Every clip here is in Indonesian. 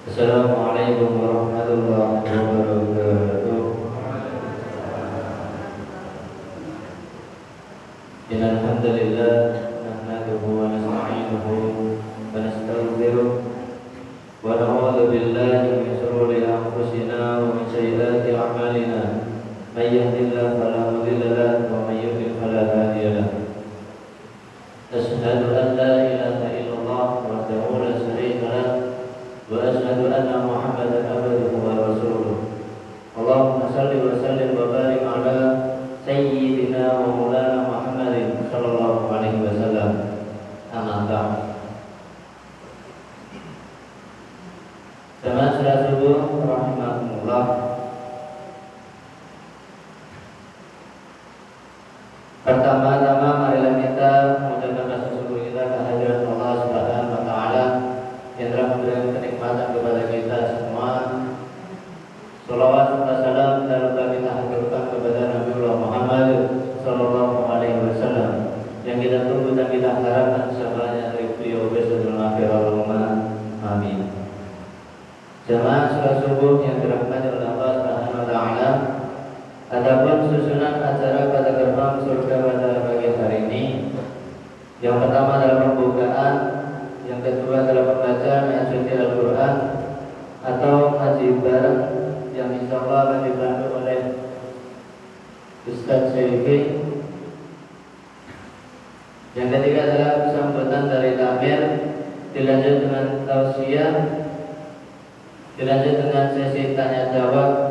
Assalamualaikum warahmatullahi wabarakatuh. Innal hamdalillah nahmaduhu wa nasta'inuhu wa nastaghfiruh wa na'udzu billahi min shururi anfusina wa min sayyiati a'malina. May yahdihillahu fala mudilla lahu wa may yudlil fala hadiya lahu. Asyhadu an la ilaha illallah wahdahu la syarika lahu wa asyhadu anna Muhammadan abduhu wa rasuluh. Allahumma shalli wa sallim wa barik ala sayyidina wa maulana Muhammadin sallallahu alaihi wasallam. Amma ba'd. Jamaah salat subuh rahimakumullah. Pertama-tama marilah kita mengucapkan rasa syukur kita kehadirat Allah Subhanahu wa taala yang telah memberikan kenikmatan kepada kita semua. Shalawat serta salam dalam kita haturkan kepada Nabiullah Muhammad sallallahu alaihi wasallam yang kita tunggu dan kita harapkan syafaatnya dari beliau besok di akhir zaman. Amin. Jamaah salat subuh yang dirahmati oleh Allah Subhanahu wa taala. Adapun susunan acara pada gerbang surga pada pagi hari ini, yang pertama adalah pembukaan, yang kedua adalah pembacaan ayat suci Al-Quran atau ngaji bareng yang insya Allah akan dibantu oleh Ustaz Syekhi. Yang ketiga adalah sambutan dari takmir, dilanjut dengan tausiah, dilanjut dengan sesi tanya jawab,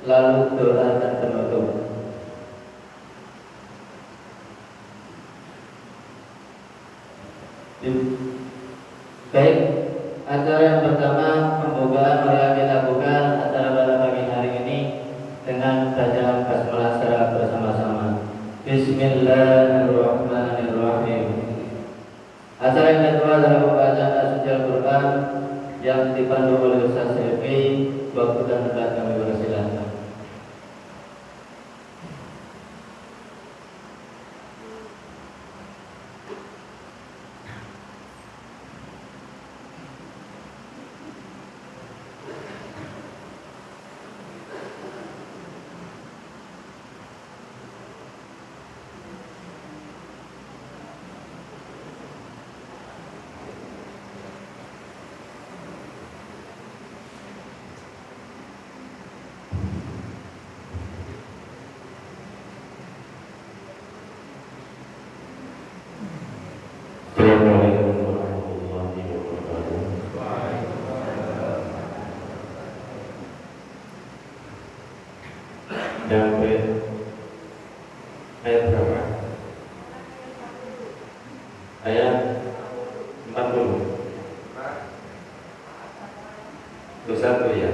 lalu doa dan penutup. Baik, acara yang pertama pembukaan marilah kita buka acara pada pagi hari ini dengan bacaan basmalah secara bersama-sama. Bismillahirrahmanirrahim. Acara yang kedua adalah pembacaan ayat suci Al-Quran yang dipandu oleh Ustaz Syekhi. Waktu dan tempat kami persilahkan. Assalamualaikum warahmatullahi wabarakatuh. Sampai ayat berapa? Ayat 40. 21 ya.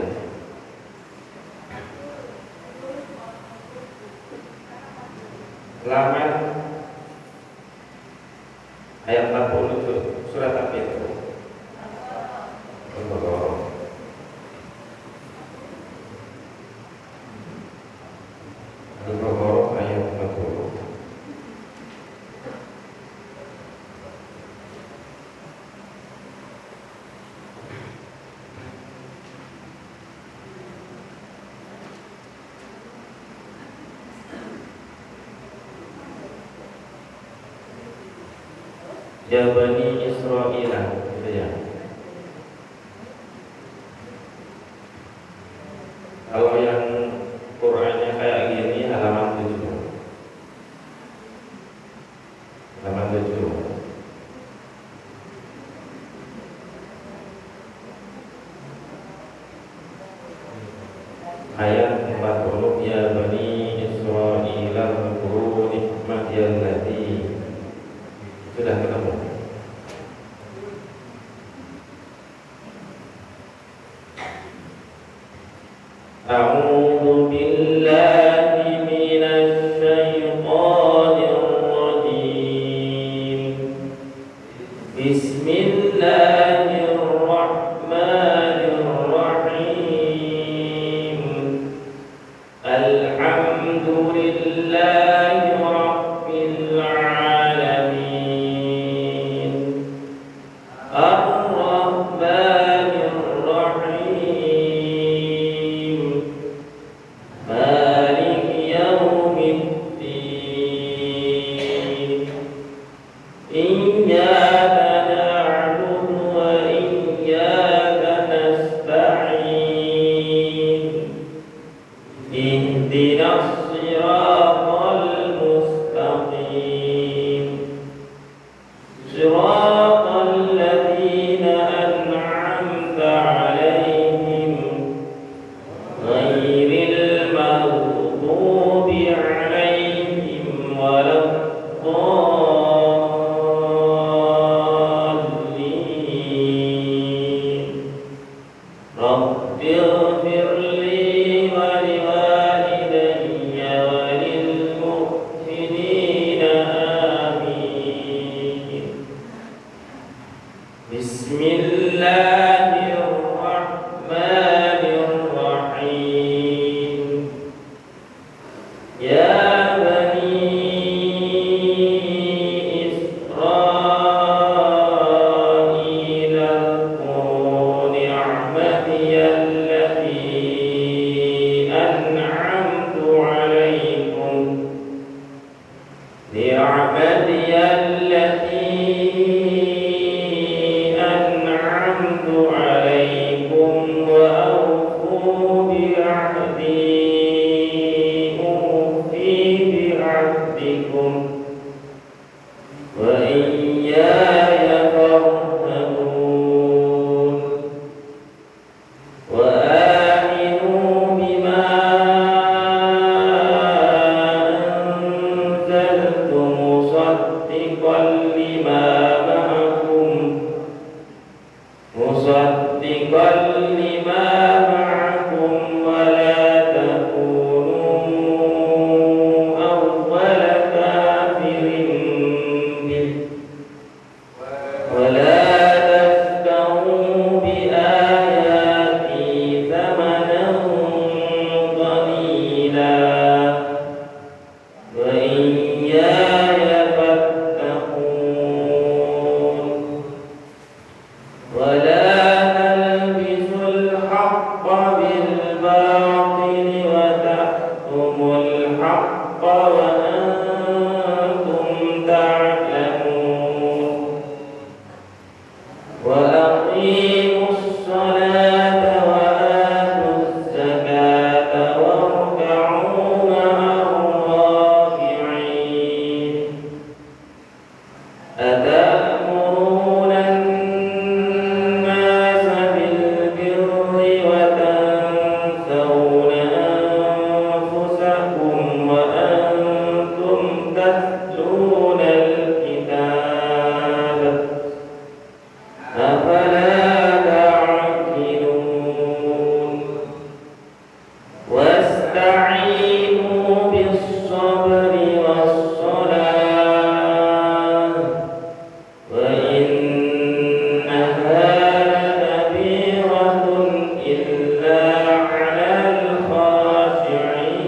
Halaman ayat 40 surat apa itu? Al-Baqarah. Al-Baqarah ayat 40. Ya Bani Israel, gitu ya. Kalau yang Qur'annya kayak gini halaman 7. Halaman 7. Ayat 40, Ya Bani Israel zkuru nikmati allati. Sudah ketemu. A'udzu billahi minasy syaithanir rajim. Bismillahirrahmanirrahim. Alhamdulillahi rabbil alamin. Ar-Rahmanir Rahim. Bismillahirrahmanirrahim. Ya bani Israil اذkuru ni'mati allati an'amtu 'alaikum wa awfu bi'ahdi ufi bi'ahdikum wa iyaya farhabun wa aminu bima anzaltu musaddiqan lima ma'akum wa la takunu awwala kafirin bih wa la tashtaru bi ayati thamanan qalila wa iyaya fattaqun wa la talbisul haqqa bil batil wa tahkumul haqqa wa antum ta'lamun wa aqimus salata wa atuz zakata warka'u ma'ar raki'in atamuruna an-nasa bil birri wa tansawna anfusakum wa antum tatluna al-kitab afala ta'qilun wasta'inu bis-sabri was-salah wa innaha lakabiratun illa 'alal khashi'in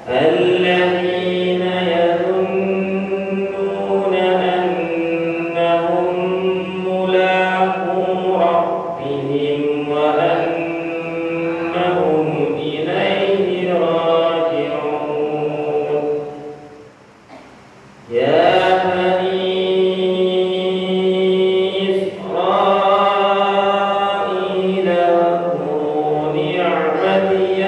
alladhina yadhunnuna annahum mulaqu rabbihim wa annahum ilayhi raji'un. Ya bani Israil اذkuru ni'mati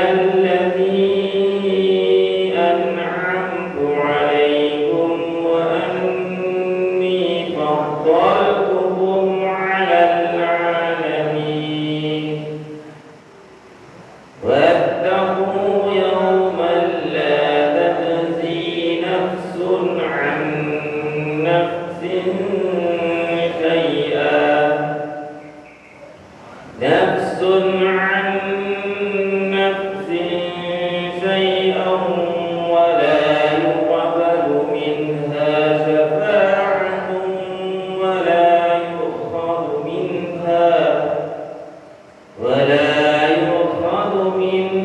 allati an'amtu 'alaikum wa anni faddaltukum 'alal 'alamin واتقوا يوما لا تجزي نفس عن نفس شيئا ولا يقبل منها شفاعة ولا يؤخذ منها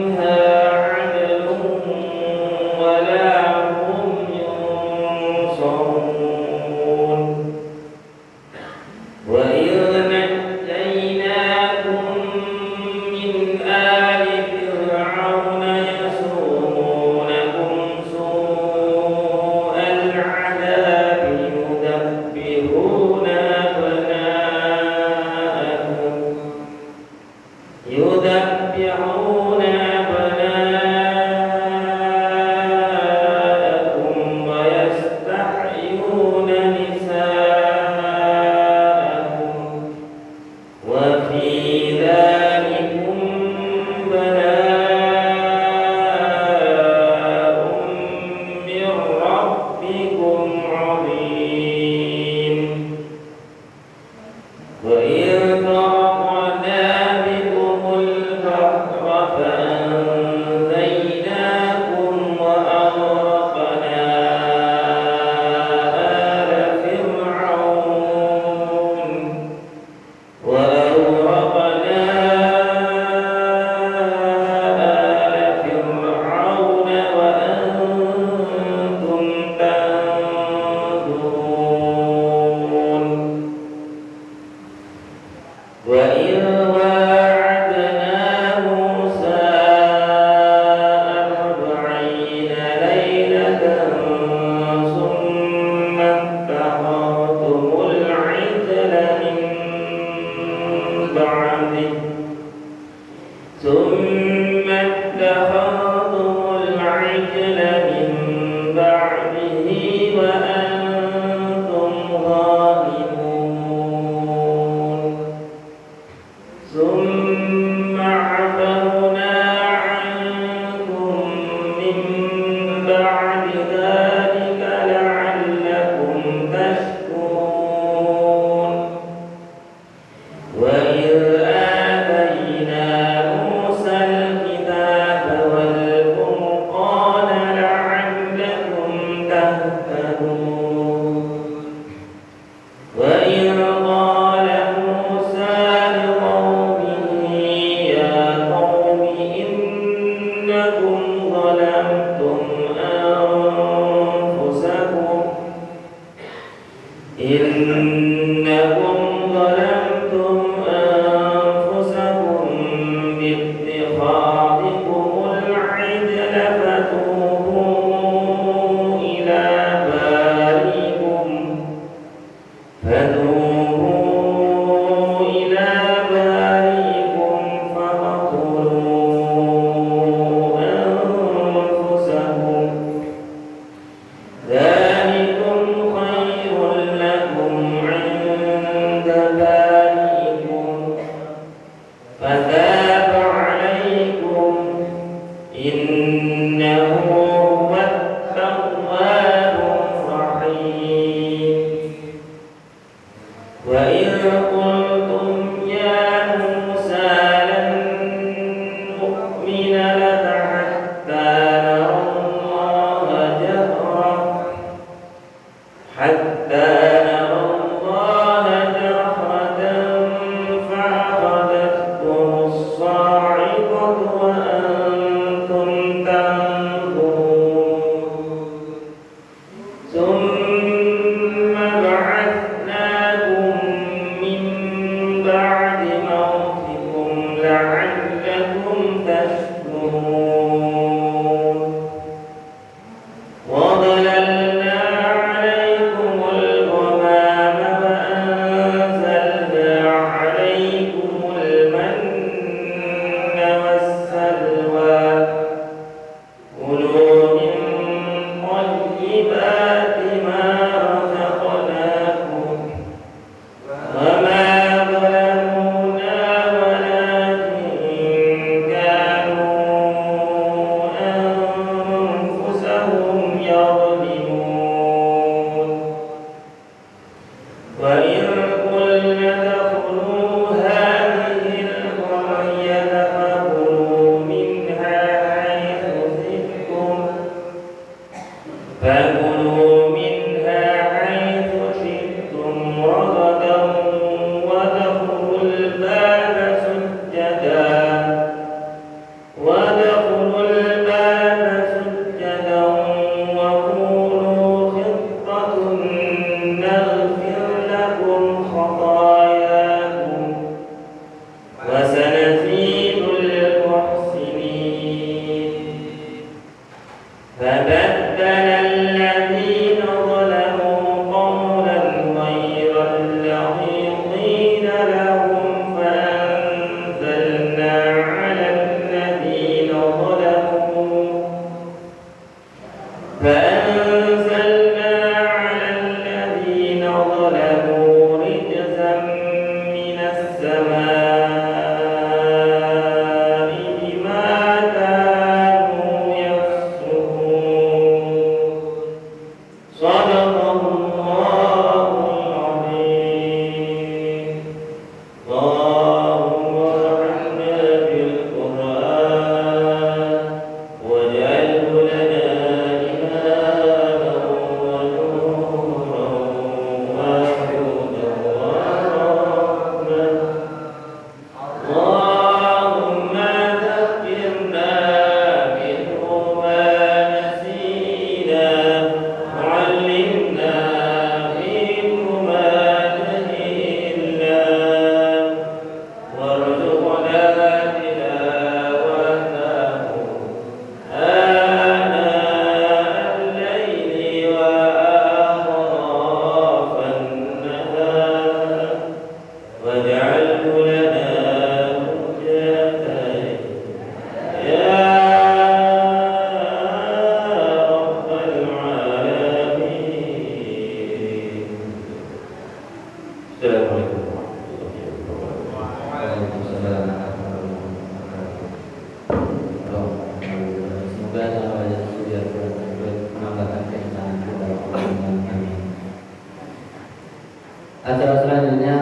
Acara selanjutnya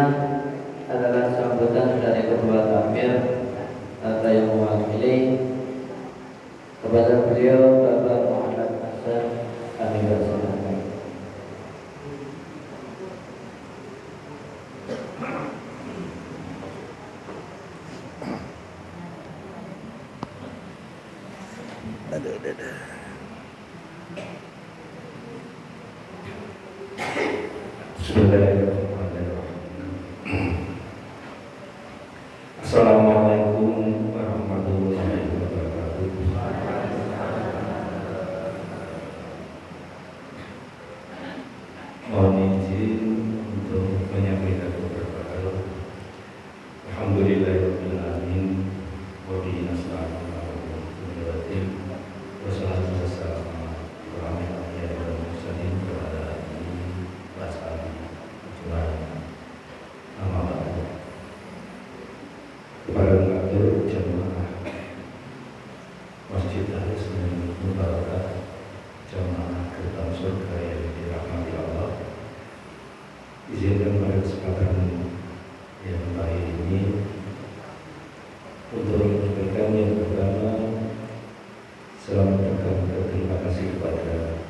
adalah sambutan dari kedua kafir atau yang mewakili kepada beliau Bapak Muhammad Hasan. Kami bersilakan. Aduh. Bismillahirrahmanirrahim. Assalamualaikum warahmatullahi wabarakatuh. Mohon izin untuk menyampaikan beberapa hal. Alhamdulillahirabbil alamin wa bihi nasta'in ala umuri din. Wassalatu wassalamu ala asyrofil mursalin wa ala alihi wa sahbihi ajmain. Amma ba'du. Kepada mengatur jamaah Masjid Al-Sunnah Mubarakah, jamaah gerbang surga yang dirahmati Allah, izinkan pada kesempatan yang baik ini untuk menyampaikan yang pertama, selamat datang dan terima kasih kepada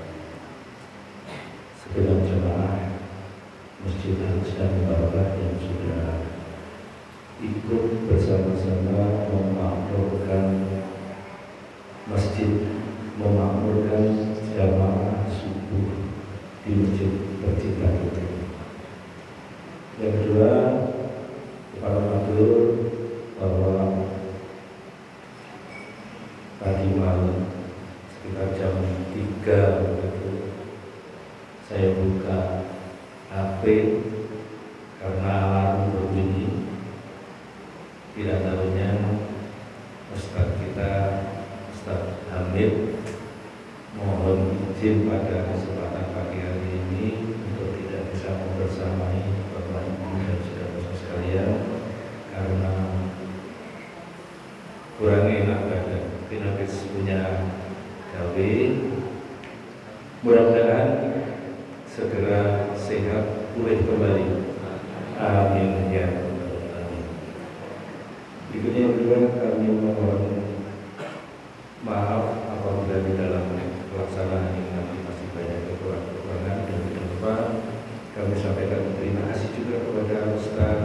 segenap jamaah Masjid Al-Sunnah Mubarakah yang sudah ikut bersama-sama memakmurkan masjid, memakmurkan jamaah subuh di Masjid Tercinta itu. Yang kedua, kepada matur bahwa tadi malam sekitar jam 3 begitu saya buka HP karena alarm berbunyi. Tidak tahunya Ustaz kita, Ustaz Hamid, mohon izin pada kesempatan pagi hari ini untuk tidak bisa membersamai Bapak Ibu dan saudara sekalian karena kurang enak badan, tidak punya gawe. Mudah-mudahan segera sehat pulih kembali. Amin ya rabbal alamin. Berikutnya yang kedua, kami mohon maaf apabila di dalam pelaksanaan ini nanti masih banyak kekurangan dan tidak lupa kami sampaikan terima kasih juga kepada Ustaz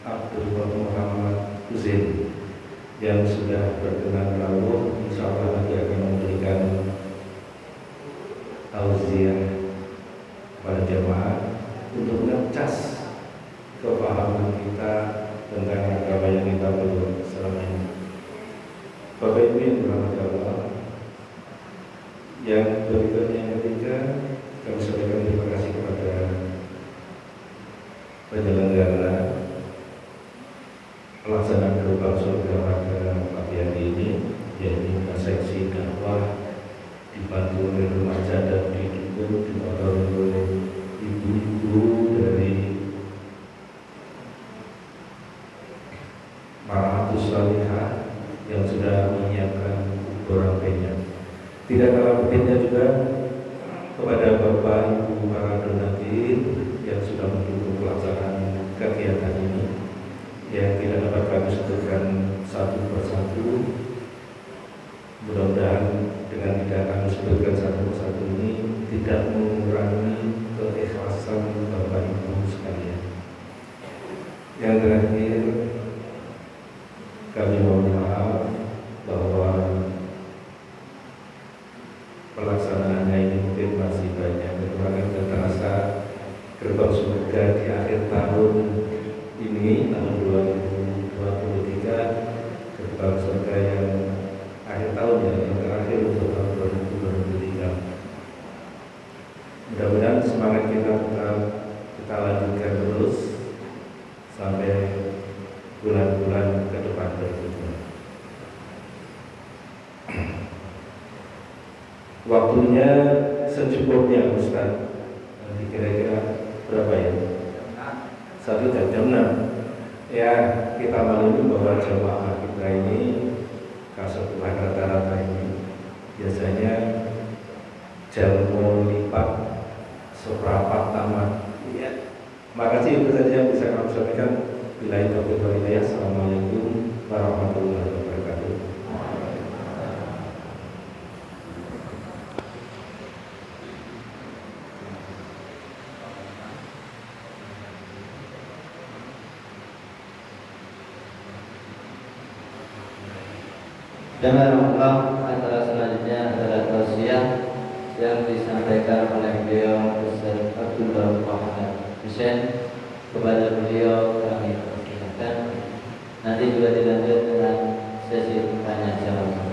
Abdul Muhammad Husain yang sudah berkenan rawuh. Insya Allah nanti akan memberikan tausiah kepada jemaah untuk mengecas kepahaman kita tentang agama yang kita peluk selama ini. Bapak Ibu yang dirahmati Allah, yang berikutnya yang ketiga, kami sampaikan terima kasih kepada penyelenggara pelaksanaan gerbang surga pada pagi hari ini, yaitu seksi dakwah dibantu oleh remaja dan didukung dimotori oleh ibu-ibu dari Marhatus Salihah yang sudah menyiapkan kurang banyak. Tidak kalah pentingnya juga kepada Bapak Ibu para donatur yang sudah mendukung pelaksanaan kegiatan ini, yang tidak dapat kami sebutkan satu persatu. Mudah-mudahan dengan tidak kami sebutkan satu persatu ini tidak mengurangi keikhlasan Bapak Ibu sekalian. Yang terakhir, kami mohon maaf bahwa pelaksanaannya ini mungkin masih banyak kekurangan dan terasa gerbang surga di akhir tahun ini, tahun 2023, gerbang surga yang akhir tahun yang terakhir untuk tahun 2023. Mudah-mudahan semangat kita tetap kita lanjutkan terus sampai bulan-bulan ke depan berikutnya. Waktunya secukupnya Ustaz. Nanti kira-kira berapa ya? 1 jam 6. Ya, kita maklumi bahwa jamaah kita ini kesepuhan rata-rata ini biasanya jam lipat seperempat tamat. Ya. Makasih itu saja yang bisa kami sampaikan. Billahi taufiq wal hidayah. Assalamualaikum warahmatullahi wabarakatuh. Jangan lupa antara selanjutnya yang disampaikan oleh beliau Ustaz Abdul Barik Muhammad Hussein. Kepada beliau kami persilakan. Nanti juga dilanjut dengan sesi tanya jawab.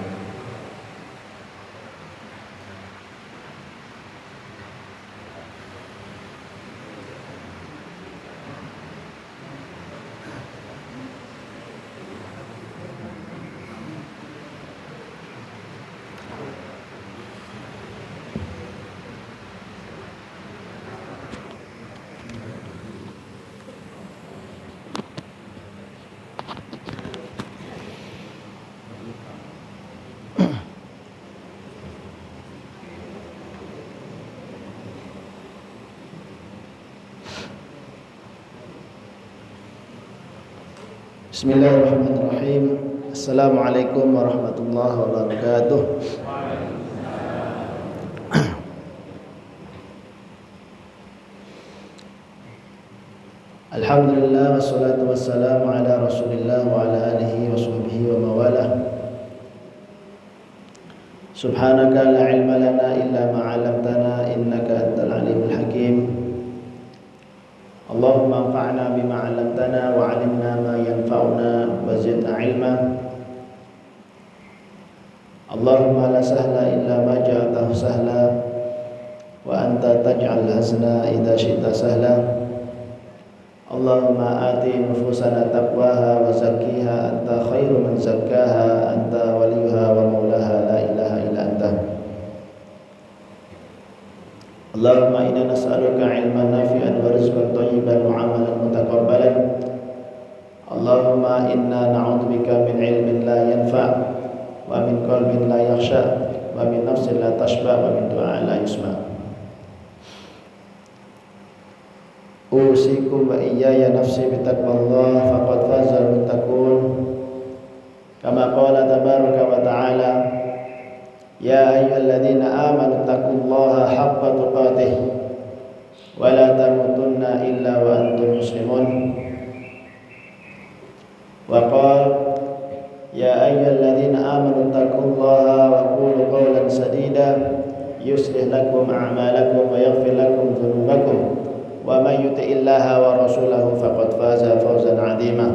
Bismillahirrahmanirrahim. Assalamualaikum warahmatullahi wabarakatuh. Alhamdulillah wassalatu wassalamu ala Rasulillah wa ala alihi wa sahbihi wa mawalah. Subhanaka la ilma lana illa ma 'allamtana innaka antal alimul hakim. Allahumma anfa'na bima 'allamtana wa 'allimna ma yanfa'una wa zidna 'ilma. Allahumma la sahla illa ma ja'altahu sahla wa anta taj'al hazna idza syi'ta sahla. Allahumma ati nufusana taqwaha wa zakkiha anta khairu man zakkaha anta waliyuha wa maulaha la ilaha illa anta. Allahumma inna nas'aluka ilman nafi'an wa rizqan thayyiban wa 'amalan mutaqabbalan. Allahumma inna na'udzubika min ilmin la yanfa' wa min qalbin la yakhsha wa min nafsin la tashba wa min du'a la yusma. Usikum wa iyaya nafsi bitaqwallah faqad fazal muttaqun. Kama qala tabaraka wa ta'ala, ya ayyuhalladzina amanu taqullaha haqqa tuqatih wa la tamutunna illa wa antum muslimun. Wa qala ya ayyuhalladzina amanu taqullaha wa qulu qawlan sadida yuslih lakum a'malakum wa yaghfir lakum dhunubakum wa may yuti'illaha wa rasulahu faqad faza fawzan 'azima.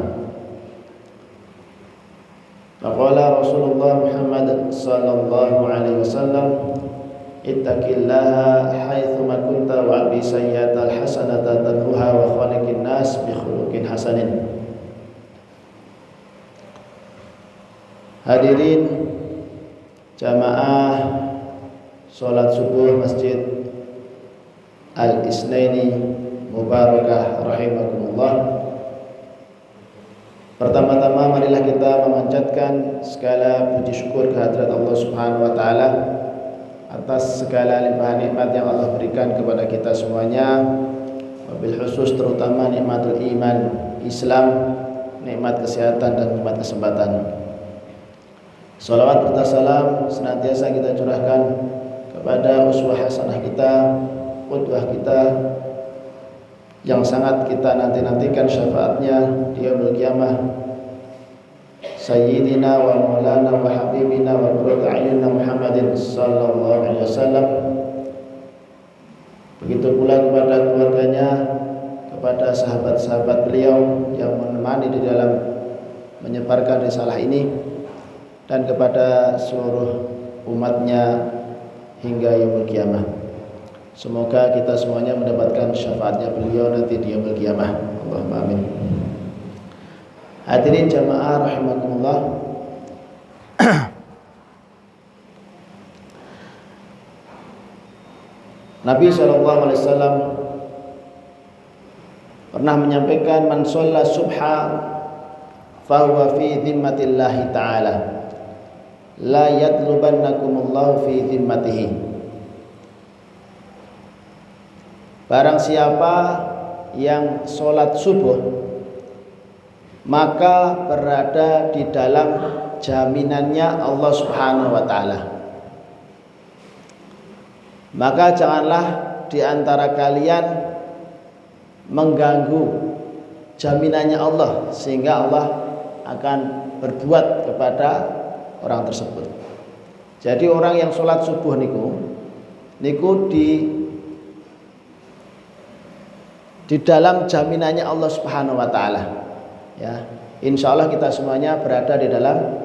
Faqala Rasulullah Muhammad sallallahu alaihi wasallam, ittaqillaha haitsuma kunta wa abi sayyi'atal hasanata tadhuha wa khaliqin nas bi khuluqin hasanin. Hadirin jamaah salat subuh Masjid Al-Isnaini Mubarakah rahimakumullah. Pertama-tama marilah kita memanjatkan segala puji syukur kehadirat Allah Subhanahu wa taala atas segala limpahan nikmat yang Allah berikan kepada kita semuanya, wabil khusus terutama nikmatul iman, Islam, nikmat kesehatan dan nikmat kesempatan. Salawat serta salam senantiasa kita curahkan kepada uswah hasanah kita, qudwah kita yang sangat kita nanti-nantikan syafaatnya di yaumul qiyamah, Sayyidina wa maulana wa habibina wa qurratu a'yunina Muhammadin sallallahu alaihi wasallam. Begitu pula kepada keluarganya, kepada sahabat-sahabat beliau yang menemani di dalam menyebarkan risalah ini, dan kepada seluruh umatnya hingga yaumul qiyamah. Semoga kita semuanya mendapatkan syafaatnya beliau nanti di yaumul qiyamah. Allahumma amin. Hadirin jamaah rahimakumullah. Nabi SAW pernah menyampaikan, man shalla subha fahuwa fi dhimmatillahi ta'ala la yatlubannakumullahu fi dhimmatihi. Barang siapa yang sholat subuh, maka berada di dalam jaminannya Allah Subhanahu wa ta'ala. Maka janganlah di antara kalian mengganggu jaminannya Allah, sehingga Allah akan berbuat kepada orang tersebut. Jadi orang yang sholat subuh niku niku di dalam jaminannya Allah Subhanahu wa taala. Ya, insyaallah kita semuanya berada di dalam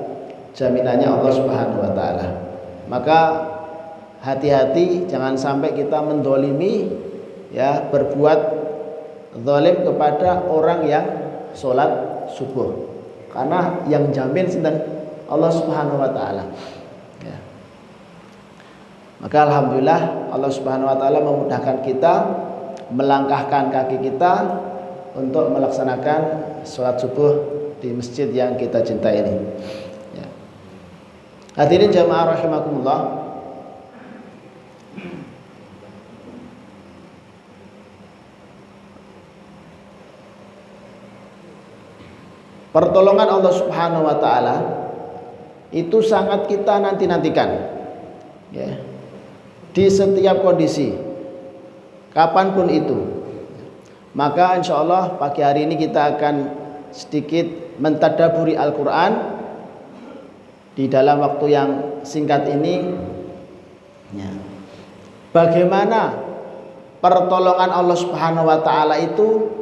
jaminannya Allah Subhanahu wa taala. Maka hati-hati jangan sampai kita mendolimi, ya, berbuat zalim kepada orang yang sholat subuh, karena yang jamin sinten Allah Subhanahu wa taala. Ya. Maka alhamdulillah Allah Subhanahu wa taala memudahkan kita, melangkahkan kaki kita untuk melaksanakan sholat subuh di masjid yang kita cintai ini. Ya. Hadirin jamaah rahimakumullah. Pertolongan Allah Subhanahu wa taala itu sangat kita nanti-nantikan, ya, di setiap kondisi, kapanpun itu. Maka insya Allah pagi hari ini kita akan sedikit mentadaburi Al-Quran di dalam waktu yang singkat ini, ya. Bagaimana pertolongan Allah Subhanahu wa taala itu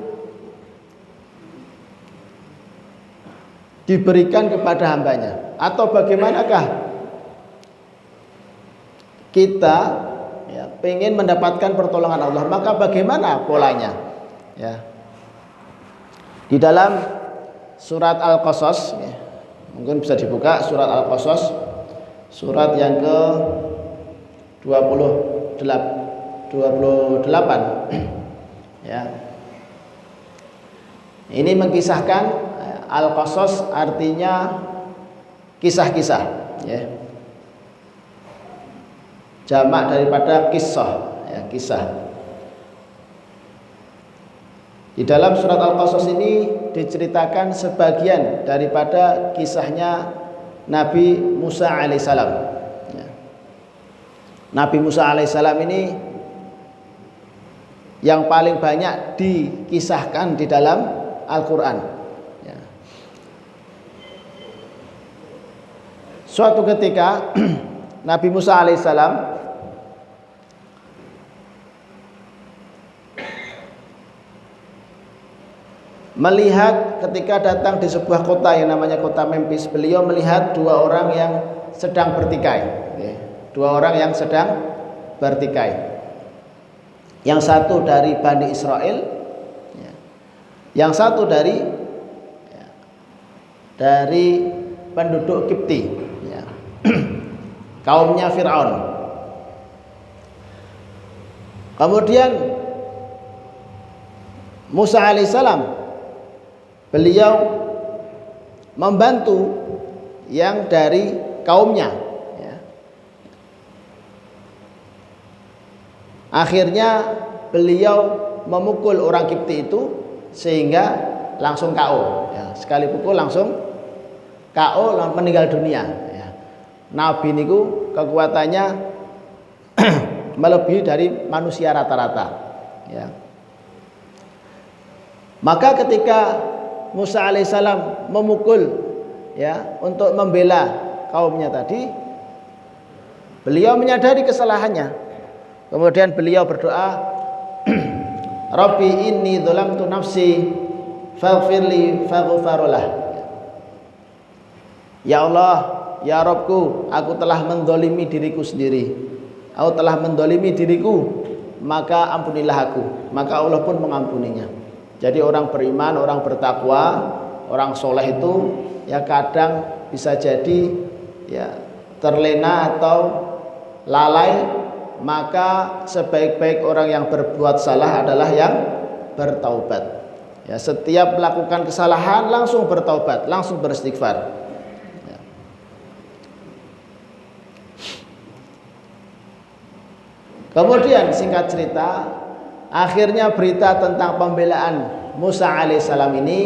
diberikan kepada hambanya, atau bagaimanakah kita, ya, pengen mendapatkan pertolongan Allah, maka bagaimana polanya, ya. Di dalam surat Al-Qasas, ya, mungkin bisa dibuka surat Al-Qasas, surat yang ke 28, ya. Ini mengisahkan, Al-Qasas artinya kisah-kisah, ya. Jamak daripada kisah, ya, kisah. Di dalam surat Al-Qasas ini diceritakan sebagian daripada kisahnya Nabi Musa alaihissalam, ya. Nabi Musa alaihissalam ini yang paling banyak dikisahkan di dalam Al-Quran. Suatu ketika Nabi Musa alaihissalam melihat ketika datang di sebuah kota yang namanya kota Memphis, beliau melihat dua orang yang sedang bertikai, dua orang yang sedang bertikai. Yang satu dari Bani Israel, yang satu dari penduduk Kipti, kaumnya Fir'aun. Kemudian Musa alaihissalam, beliau membantu yang dari kaumnya, ya. Akhirnya beliau memukul orang Kipti itu sehingga langsung KO, ya. Sekali pukul langsung KO, meninggal dunia. Nabi niku kekuatannya melebihi dari manusia rata-rata, ya. Maka ketika Musa alaihissalam memukul, ya, untuk membela kaumnya tadi, beliau menyadari kesalahannya. Kemudian beliau berdoa, Rabbi inni dzalamtu nafsi faghfirli faghfaralah. Ya Allah, ya Rabbku, aku telah mendolimi diriku sendiri. Aku telah mendolimi diriku, maka ampunilah aku. Maka Allah pun mengampuninya. Jadi orang beriman, orang bertakwa, orang soleh itu, ya, kadang bisa jadi, ya, terlena atau lalai. Maka sebaik-baik orang yang berbuat salah adalah yang bertaubat, ya. Setiap melakukan kesalahan langsung bertaubat, langsung beristighfar. Kemudian singkat cerita, akhirnya berita tentang pembelaan Musa alaihissalam ini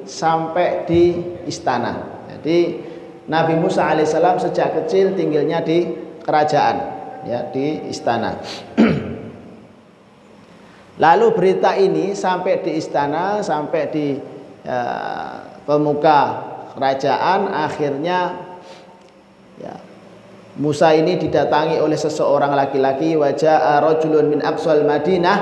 sampai di istana. Jadi Nabi Musa alaihissalam sejak kecil tinggalnya di kerajaan, ya, di istana. Lalu berita ini sampai di istana, sampai di pemuka kerajaan, akhirnya, ya, Musa ini didatangi oleh seseorang laki-laki, waja'a rajulun min aqsal Madinah,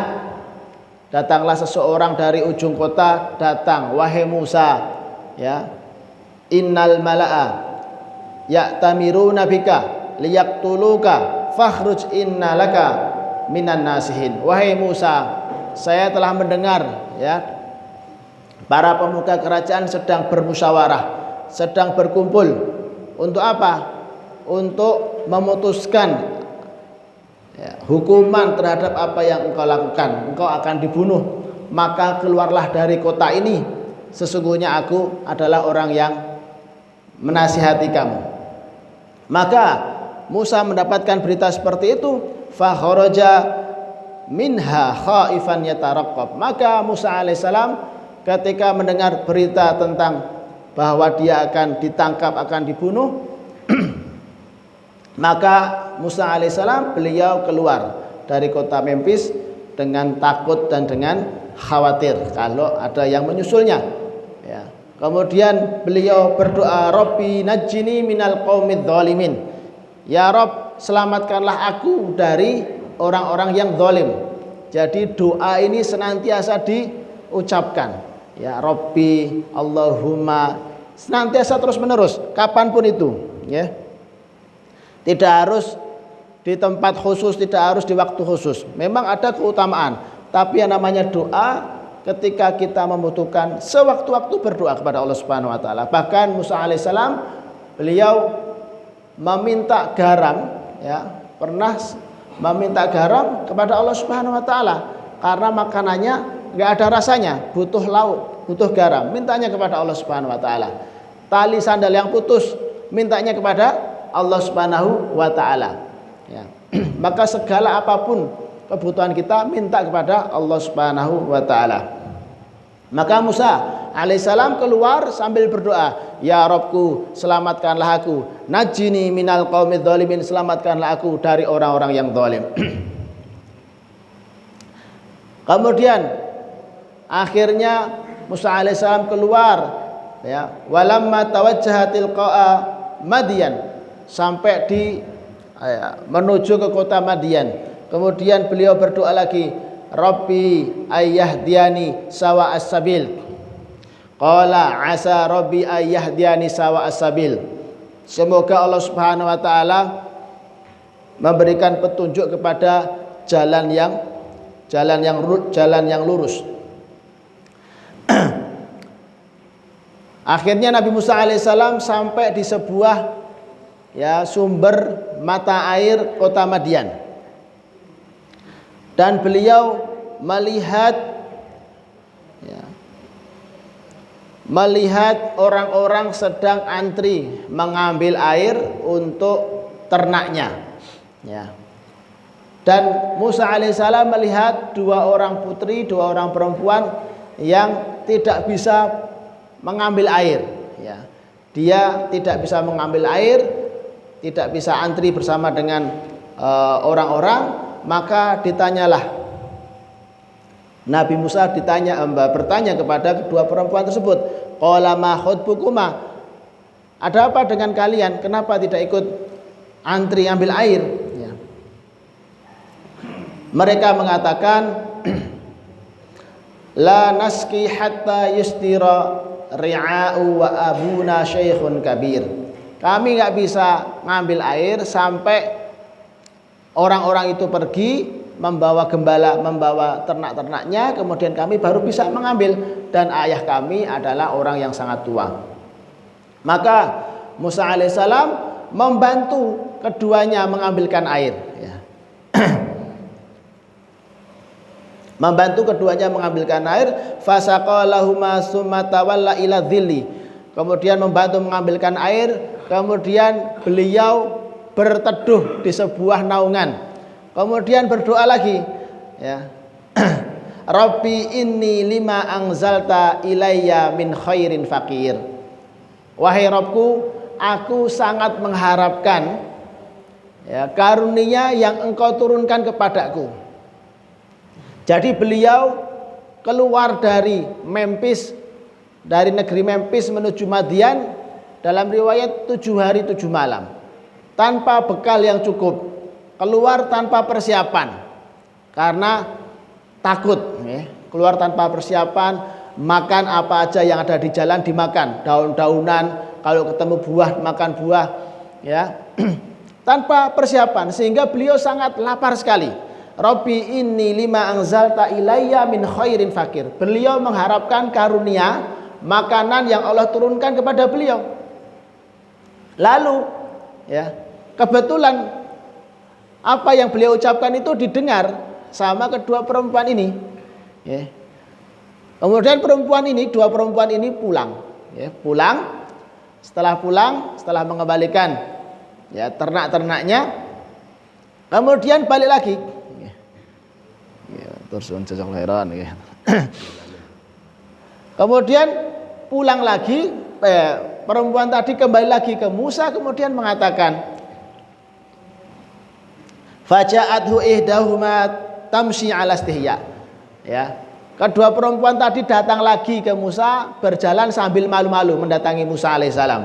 datanglah seseorang dari ujung kota, datang, wahai Musa, ya, innal mala'a ya'tamiruna bika liyaqtuluka fakhruj innalaka minan nasihin. Wahai Musa, saya telah mendengar, ya, para pemuka kerajaan sedang bermusyawarah, sedang berkumpul untuk apa? Untuk memutuskan, ya, hukuman terhadap apa yang engkau lakukan. Engkau akan dibunuh, maka keluarlah dari kota ini. Sesungguhnya aku adalah orang yang menasihati kamu. Maka Musa mendapatkan berita seperti itu, fa kharaja minha khaifan yataraqqab. Maka Musa alaihissalam ketika mendengar berita tentang bahwa dia akan ditangkap, akan dibunuh, maka Musa alaihissalam beliau keluar dari kota Memphis dengan takut dan dengan khawatir kalau ada yang menyusulnya, ya. Kemudian beliau berdoa, Rabbi najjini minal qaumidz zalimin. Ya Rabb, selamatkanlah aku dari orang-orang yang zalim. Jadi doa ini senantiasa diucapkan, ya, Rabbi, Allahumma, senantiasa terus menerus kapanpun itu, ya. Tidak harus di tempat khusus, tidak harus di waktu khusus. Memang ada keutamaan, tapi yang namanya doa ketika kita membutuhkan, sewaktu-waktu berdoa kepada Allah Subhanahu wa taala. Bahkan Musa alaihissalam beliau meminta garam, ya, pernah meminta garam kepada Allah Subhanahu wa taala karena makanannya enggak ada rasanya, butuh lauk, butuh garam, mintanya kepada Allah Subhanahu wa taala. Tali sandal yang putus, mintanya kepada Allah Subhanahu wa taala, ya. Maka segala apapun kebutuhan kita minta kepada Allah Subhanahu wa taala. Maka Musa alaihissalam keluar sambil berdoa, ya Rabbku, selamatkanlah aku, najjini minal qaumidz zalimin, selamatkanlah aku dari orang-orang yang zalim. Kemudian akhirnya Musa alaihissalam keluar, ya, walamma tawajjaha tilqa'a Madyan, sampai di menuju ke kota Madian. Kemudian beliau berdoa lagi, Rabbi ayyahdiani sawa as-sabil. Qala asa Rabbi ayyahdiani sawa as-sabil. Semoga Allah Subhanahu wa taala memberikan petunjuk kepada jalan yang lurus. Akhirnya Nabi Musa alaihissalam sampai di sebuah, ya, sumber mata air kota Madian, dan beliau melihat, ya, melihat orang-orang sedang antri mengambil air untuk ternaknya, ya. Dan Musa alaihissalam melihat dua orang putri, dua orang perempuan yang tidak bisa mengambil air, ya. Dia tidak bisa mengambil air, tidak bisa antri bersama dengan orang-orang. Maka ditanyalah Nabi Musa, bertanya kepada kedua perempuan tersebut, qala ma khutbukuma, ada apa dengan kalian, kenapa tidak ikut antri ambil air, ya. Mereka mengatakan, la naski hatta yustira ri'a'u wa abuna syekhun kabir. Kami nggak bisa ngambil air sampai orang-orang itu pergi membawa gembala, membawa ternak-ternaknya, kemudian kami baru bisa mengambil, dan ayah kami adalah orang yang sangat tua. Maka Musa alaihissalam membantu keduanya mengambilkan air, ya. Membantu keduanya mengambilkan air, fasaqalahuma summa tawalla ila dhilli. Kemudian membantu mengambilkan air, kemudian beliau berteduh di sebuah naungan. Kemudian berdoa lagi, ya. Rabbi inni lima anzalta ilayya min khairin faqir. Wahai Rabbku, aku sangat mengharapkan, ya, karunia yang engkau turunkan kepadaku. Jadi beliau keluar dari Memphis, dari negeri Memphis menuju Madian dalam riwayat 7 hari 7 malam. tanpa bekal yang cukup, keluar tanpa persiapan karena takut, ya. Keluar tanpa persiapan, makan apa aja yang ada di jalan dimakan, daun-daunan, kalau ketemu buah makan buah, ya. Tanpa persiapan, sehingga beliau sangat lapar sekali. Rabbi inni lima anzalta ilayya min khairin fakir. Beliau mengharapkan karunia makanan yang Allah turunkan kepada beliau. Lalu, ya, kebetulan apa yang beliau ucapkan itu didengar sama kedua perempuan ini, ya. Kemudian dua perempuan ini pulang, ya, pulang. Setelah pulang, setelah mengembalikan, ya, ternak-ternaknya, kemudian balik lagi, ya, terus ya. Kemudian pulang lagi, perempuan tadi kembali lagi ke Musa, kemudian mengatakan, faja'athu ihdahuma tamshi 'ala istihya. Ya. Kedua perempuan tadi datang lagi ke Musa, berjalan sambil malu-malu mendatangi Musa alaihissalam.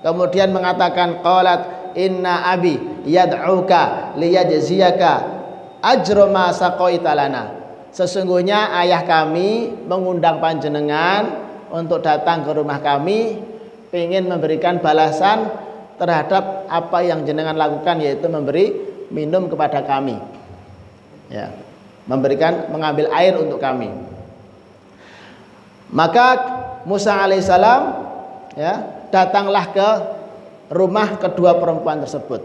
Kemudian mengatakan, qalat inna abi yad'uka liyajziyaka ajra ma saqaita lana. Sesungguhnya ayah kami mengundang panjenengan untuk datang ke rumah kami, ingin memberikan balasan terhadap apa yang jenengan lakukan, yaitu memberi minum kepada kami, ya, mengambil air untuk kami. Maka Musa alaihissalam, ya, datanglah ke rumah kedua perempuan tersebut.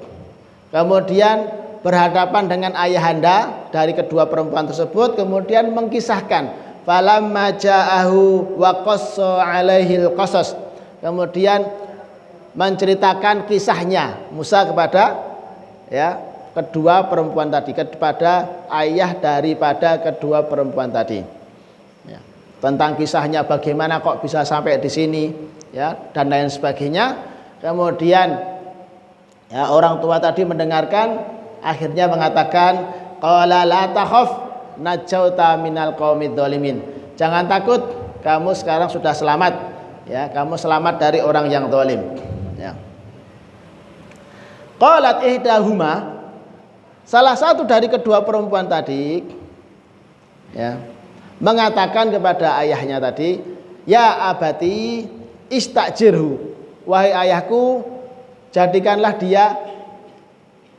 Kemudian berhadapan dengan ayahanda dari kedua perempuan tersebut, kemudian mengkisahkan falamma ja'ahu wa qassa 'alaihil qasas. Kemudian menceritakan kisahnya Musa kepada, ya, kedua perempuan tadi, kepada ayah daripada kedua perempuan tadi, ya, tentang kisahnya bagaimana kok bisa sampai di sini, ya, dan lain sebagainya. Kemudian, ya, orang tua tadi mendengarkan, akhirnya mengatakan, qala la takhaf najauta minal qaumidz dzalimin. Jangan takut, kamu sekarang sudah selamat, ya, kamu selamat dari orang yang zalim, ya. Qalat ihdahuma, salah satu dari kedua perempuan tadi, ya, mengatakan kepada ayahnya tadi, ya abati istajirhu, wahai ayahku, jadikanlah dia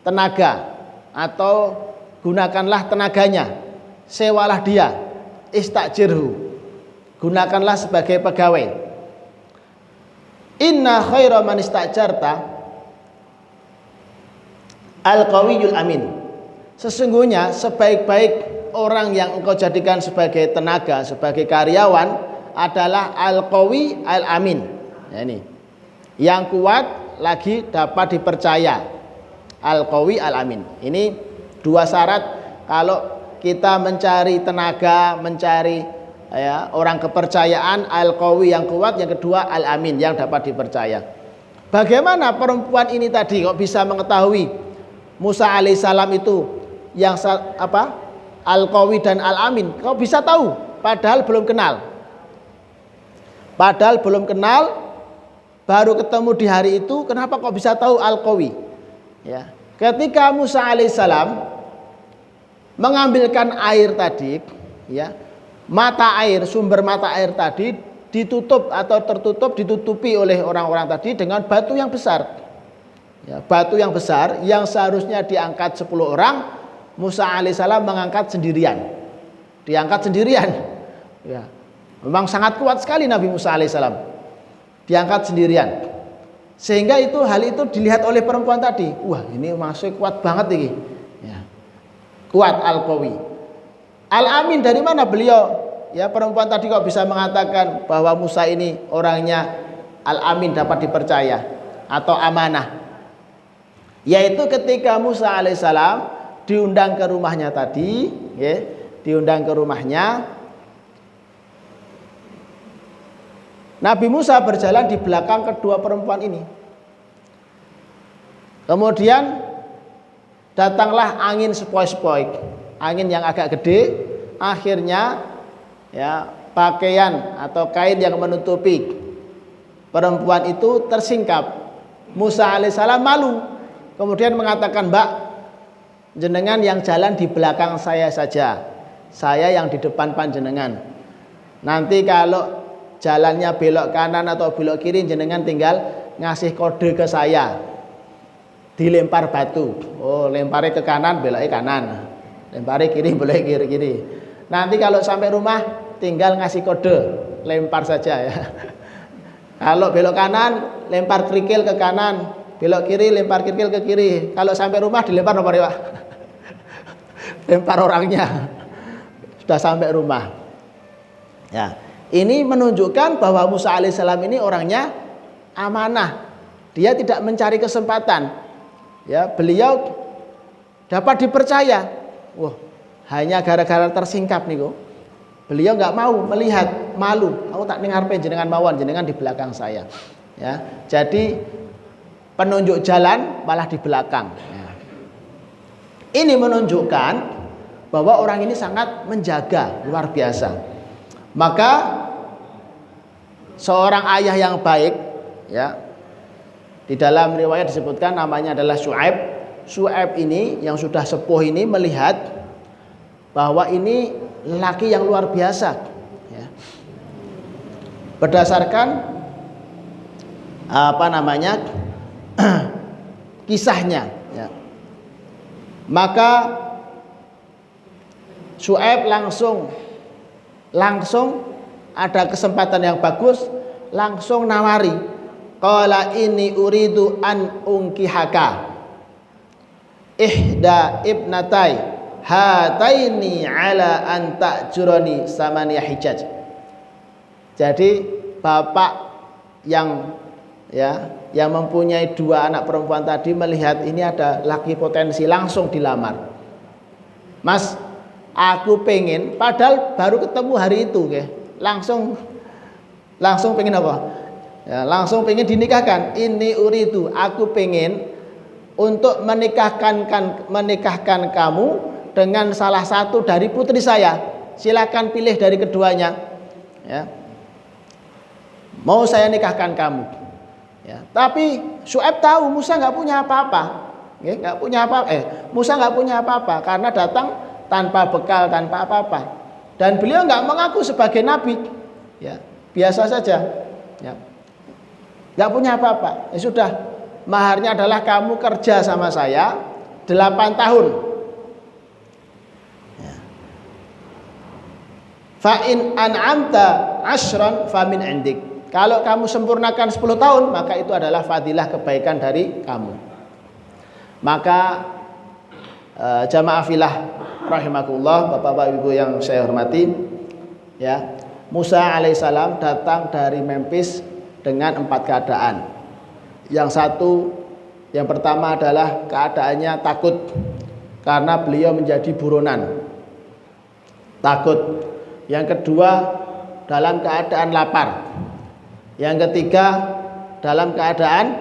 tenaga, atau gunakanlah tenaganya, sewalah dia, istajirhu, gunakanlah sebagai pegawai. Inna khaira man istajarta al-qawiyul amin. Sesungguhnya sebaik-baik orang yang engkau jadikan sebagai tenaga, sebagai karyawan adalah al-qawi al-amin. Ya, ini yang kuat lagi dapat dipercaya, al-qawi al-amin. Ini dua syarat kalau kita mencari tenaga, mencari, ya, orang kepercayaan, al-qawi yang kuat, yang kedua al-amin yang dapat dipercaya. Bagaimana perempuan ini tadi kok bisa mengetahui Musa alaihissalam itu yang apa? Al-qawi dan al-amin, kau bisa tahu padahal belum kenal. Padahal belum kenal, baru ketemu di hari itu, kenapa kau bisa tahu al-qawi? Ya. Ketika Musa alaihissalam mengambilkan air tadi, ya, mata air, sumber mata air tadi ditutup atau ditutupi oleh orang-orang tadi dengan batu yang besar. Ya, batu yang besar yang seharusnya diangkat 10 orang, Musa alaihissalam mengangkat sendirian. Diangkat sendirian. Ya. Memang sangat kuat sekali Nabi Musa alaihissalam. Diangkat sendirian. Sehingga hal itu dilihat oleh perempuan tadi. Wah, ini masih kuat banget ini. Ya. Kuat al-qawi. Al-amin dari mana beliau? Ya, perempuan tadi kok bisa mengatakan bahwa Musa ini orangnya al-amin, dapat dipercaya atau amanah. Yaitu ketika Musa alaihissalam diundang ke rumahnya tadi, ya, diundang ke rumahnya. Nabi Musa berjalan di belakang kedua perempuan ini. Kemudian datanglah angin sepoi-sepoi, angin yang agak gede. Akhirnya, ya, pakaian atau kain yang menutupi perempuan itu tersingkap. Musa alaihissalam malu, kemudian mengatakan, "Mbak, jenengan yang jalan di belakang saya saja, saya yang di depan panjenengan. Nanti kalau jalannya belok kanan atau belok kiri, jenengan tinggal ngasih kode ke saya, dilempar batu. Oh, lemparnya ke kanan, beloknya kanan, lemparnya kiri, beloknya kiri. Nanti kalau sampai rumah tinggal ngasih kode, lempar saja ya. Kalau belok kanan, lempar kerikil ke kanan, belok kiri, lempar kerikil ke kiri. Kalau sampai rumah dilempar apa ya, Pak? Lempar orangnya. Sudah sampai rumah. Ya, ini menunjukkan bahwa Musa alaihissalam ini orangnya amanah. Dia tidak mencari kesempatan. Ya, beliau dapat dipercaya. Wah, hanya gara-gara tersingkap nih kok. Beliau nggak mau melihat, malu. Aku tak dengar jenengan mawon, jenengan di belakang saya. Ya, jadi penunjuk jalan malah di belakang. Ya. Ini menunjukkan bahwa orang ini sangat menjaga, luar biasa. Maka seorang ayah yang baik, ya, di dalam riwayat disebutkan namanya adalah Syu'aib. Syu'aib ini yang sudah sepuh ini melihat bahwa ini lelaki yang luar biasa, ya. Berdasarkan kisahnya, ya. Maka Syu'aib langsung ada kesempatan yang bagus, langsung nawari, qala ini uridu an unkihaka ihda ibnatai hataini ala an ta'jurani samaniya hijaj. Jadi bapak yang mempunyai 2 anak perempuan tadi melihat ini ada laki potensi, langsung dilamar. Mas, aku pengen, padahal baru ketemu hari itu, langsung pengen apa? Ya, langsung pengen dinikahkan. Ini uridu, aku pengen untuk menikahkan kamu dengan salah satu dari putri saya. Silakan pilih dari keduanya. Ya. Mau saya nikahkan kamu. Ya. Tapi Syu'aib tahu Musa nggak punya apa-apa. Musa nggak punya apa-apa karena datang tanpa bekal, tanpa apa-apa. Dan beliau nggak mengaku sebagai nabi. Ya, biasa saja. Ya. Nggak punya apa-apa. Ya sudah, maharnya adalah kamu kerja sama saya 8 tahun. Fa'in an'amta ashran famin indik. Kalau kamu sempurnakan 10 tahun, maka itu adalah fadilah kebaikan dari kamu. Maka jamaah filah rahimakumullah, Bapak-bapak Ibu yang saya hormati, ya, Musa alaihissalam datang dari Memphis dengan 4 keadaan. Yang pertama adalah keadaannya takut karena beliau menjadi buronan. Takut. Yang kedua dalam keadaan lapar. Yang ketiga dalam keadaan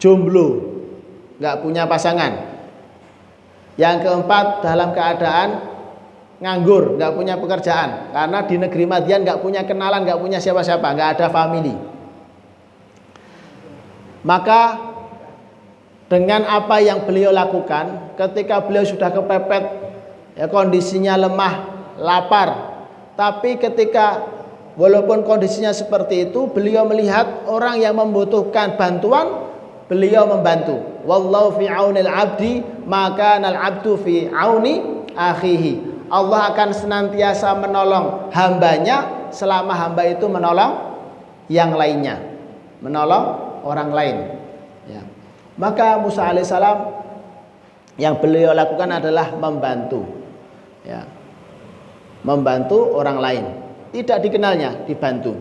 jomblo, nggak punya pasangan. Yang keempat dalam keadaan nganggur, nggak punya pekerjaan. Karena di negeri Madian nggak punya kenalan, nggak punya siapa-siapa, nggak ada family. Maka dengan apa yang beliau lakukan, ketika beliau sudah kepepet, ya, kondisinya lemah, lapar, tapi ketika walaupun kondisinya seperti itu, beliau melihat orang yang membutuhkan bantuan, beliau membantu. Wallahu fi aunil abdi maka nal abdu fi auni akhihi. Allah akan senantiasa menolong hambanya selama hamba itu menolong yang lainnya, menolong orang lain. Ya. Maka Musa alaihissalam yang beliau lakukan adalah membantu, ya, membantu orang lain. Tidak dikenalnya, dibantu.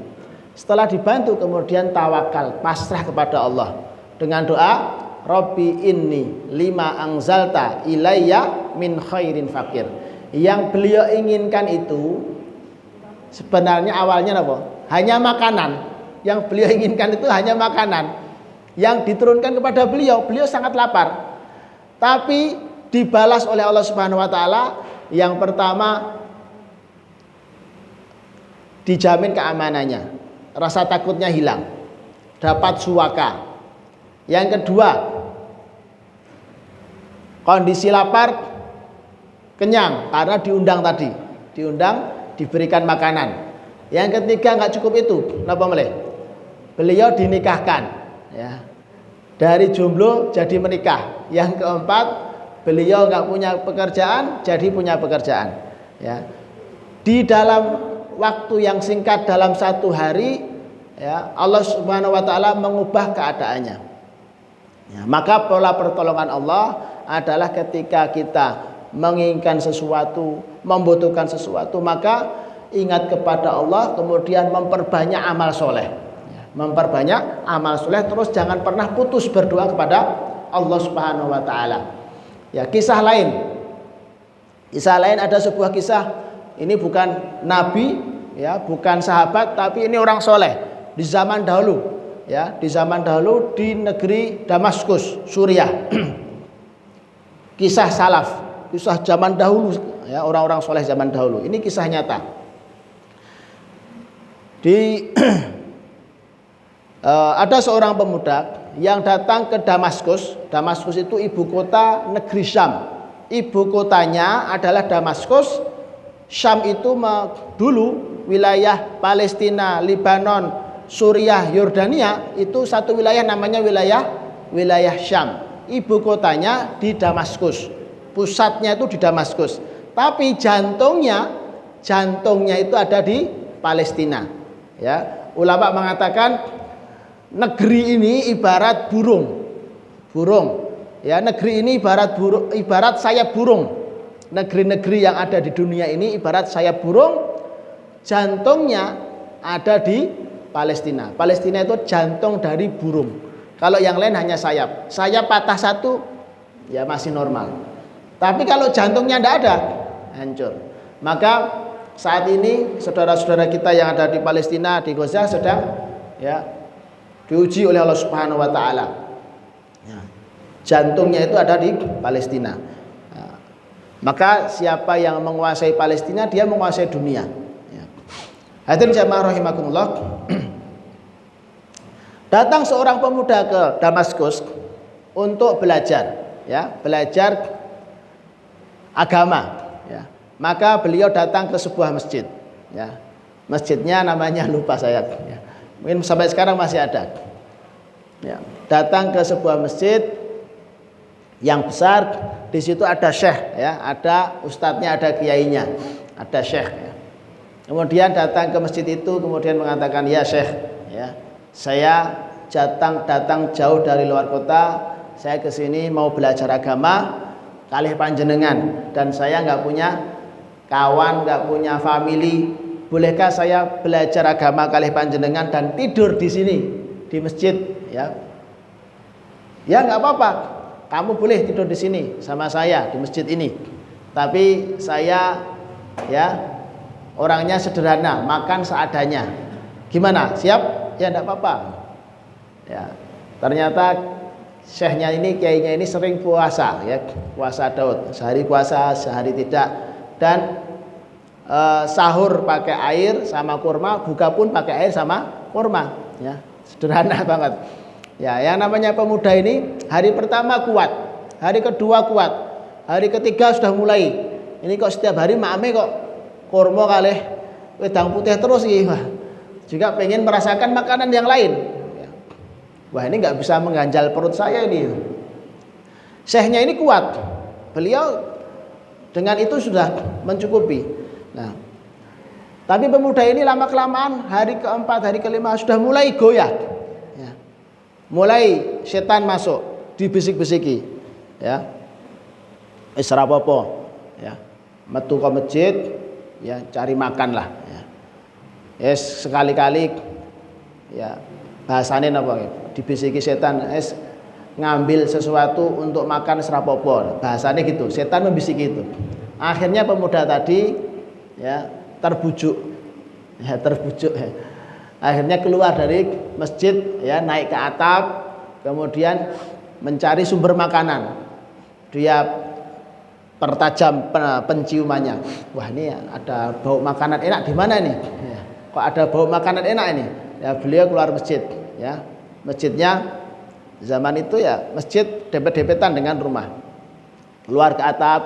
Setelah dibantu kemudian tawakal, pasrah kepada Allah dengan doa, Rabbi inni lima anzalta ilayya min khairin fakir. Yang beliau inginkan itu sebenarnya awalnya apa? Hanya makanan. Yang beliau inginkan itu hanya makanan. Yang diturunkan kepada beliau, beliau sangat lapar. Tapi dibalas oleh Allah Subhanahu wa taala. Yang pertama, dijamin keamanannya, rasa takutnya hilang, dapat suaka. Yang kedua, kondisi lapar, kenyang karena diundang tadi, diberikan makanan. Yang ketiga nggak cukup itu, kenapa meleh? Beliau dinikahkan, ya. Dari jomblo jadi menikah. Yang keempat, beliau nggak punya pekerjaan, jadi punya pekerjaan. Ya. Di dalam waktu yang singkat, dalam 1 hari, ya, Allah Subhanahu Wa Taala mengubah keadaannya. Ya, maka pola pertolongan Allah adalah ketika kita menginginkan sesuatu, membutuhkan sesuatu, maka ingat kepada Allah, kemudian memperbanyak amal soleh, memperbanyak amal soleh, terus jangan pernah putus berdoa kepada Allah Subhanahu Wa Taala. Ya, kisah lain ada sebuah kisah, ini bukan nabi, ya, bukan sahabat, tapi ini orang soleh di zaman dahulu, ya, di zaman dahulu di negeri Damaskus, Suriah. Kisah salaf, kisah zaman dahulu, ya, orang-orang soleh zaman dahulu. Ini kisah nyata. Ada seorang pemuda yang datang ke Damaskus. Damaskus itu ibu kota negeri Syam. Ibu kotanya adalah Damaskus. Syam itu dulu wilayah Palestina, Lebanon, Suriah, Yordania, itu satu wilayah namanya wilayah Syam. Ibu kotanya di Damaskus. Pusatnya itu di Damaskus. Tapi jantungnya itu ada di Palestina. Ya, ulama mengatakan negeri ini ibarat burung. Ya, negeri ini ibarat sayap burung. Negeri-negeri yang ada di dunia ini ibarat sayap burung. Jantungnya ada di Palestina. Palestina itu jantung dari burung. Kalau yang lain hanya sayap. Sayap patah satu, ya masih normal. Tapi kalau jantungnya tidak ada, hancur. Maka saat ini saudara-saudara kita yang ada di Palestina, di Gaza sedang, ya, diuji oleh Allah Subhanahu Wa Taala. Ya, jantungnya itu ada di Palestina. Ya, maka siapa yang menguasai Palestina, dia menguasai dunia. Ya. Hadirin jamaah rahimakumullah. Datang seorang pemuda ke Damaskus untuk belajar, ya, belajar agama. Ya. Maka beliau datang ke sebuah masjid, ya. Masjidnya namanya lupa saya, ya. Mungkin sampai sekarang masih ada. Ya. Datang ke sebuah masjid yang besar, di situ ada syekh, ya, ada ustadznya, ada kiainya, ada syekh. Ya. Kemudian datang ke masjid itu, kemudian mengatakan, ya syekh, ya, saya datang jauh dari luar kota, saya ke sini mau belajar agama kalih panjenengan, dan saya nggak punya kawan, nggak punya family, bolehkah saya belajar agama kalih panjenengan dan tidur di sini di masjid? Ya, ya nggak apa-apa, kamu boleh tidur di sini sama saya di masjid ini. Tapi saya, ya, orangnya sederhana, makan seadanya. Gimana? Siap? Ya nggak apa-apa. Ya, ternyata syekhnya ini, kiainya ini sering puasa, ya, puasa Daud, sehari puasa, sehari tidak. Dan sahur pakai air sama kurma, buka pun pakai air sama kurma, ya, sederhana banget. Ya, yang namanya pemuda ini hari pertama kuat, hari kedua kuat, hari ketiga sudah mulai. Ini kok setiap hari mame kok kurma kalih wedang putih terus iki. Wah, juga pengen merasakan makanan yang lain. Ya. Wah, ini nggak bisa mengganjal perut saya ini. Syekhnya ini kuat, beliau dengan itu sudah mencukupi. Nah, tapi pemuda ini lama kelamaan hari keempat, hari kelima sudah mulai goyah. Ya. Mulai setan masuk, dibisik-bisiki. Ya. Wis ora apa-apa. Ya. Metu ke masjid, ya, cari makan lah. Ya. Yes, sekali-kali, ya, bahasane napa? Dibisiki setan, es ngambil sesuatu untuk makan serapopo, bahasanya gitu, setan membisiki itu. Akhirnya pemuda tadi, ya, terbujuk. Ya. Akhirnya keluar dari masjid, ya, naik ke atap, kemudian mencari sumber makanan. Dia pertajam penciumannya. Wah, ini ada bau makanan enak di mana ini? Ya. Kok ada bau makanan enak ini? Ya, beliau keluar masjid, ya. Masjidnya Zaman itu ya masjid dempet-dempetan dengan rumah. Keluar ke atap,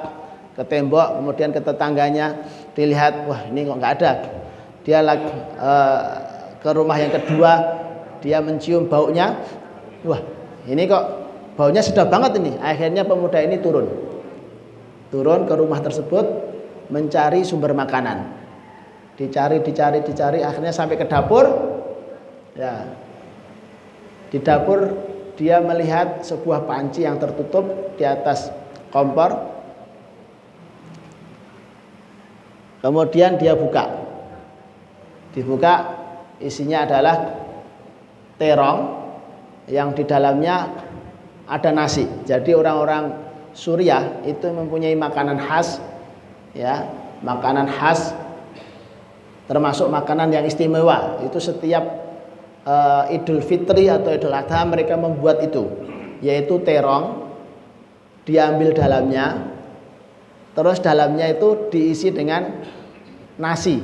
ke tembok, kemudian ke tetangganya, dilihat, wah ini kok nggak ada. Dia lagi ke rumah yang kedua, dia mencium baunya, wah ini kok baunya sedap banget ini. Akhirnya pemuda ini turun ke rumah tersebut mencari sumber makanan. Dicari, akhirnya sampai ke dapur. Ya, di dapur dia melihat sebuah panci yang tertutup di atas kompor. Kemudian dia dibuka, isinya adalah terong yang di dalamnya ada nasi. Jadi orang-orang Suriah itu mempunyai makanan khas, ya, makanan khas termasuk makanan yang istimewa. Itu setiap Idul Fitri atau Idul Adha mereka membuat itu, yaitu terong diambil dalamnya, terus dalamnya itu diisi dengan nasi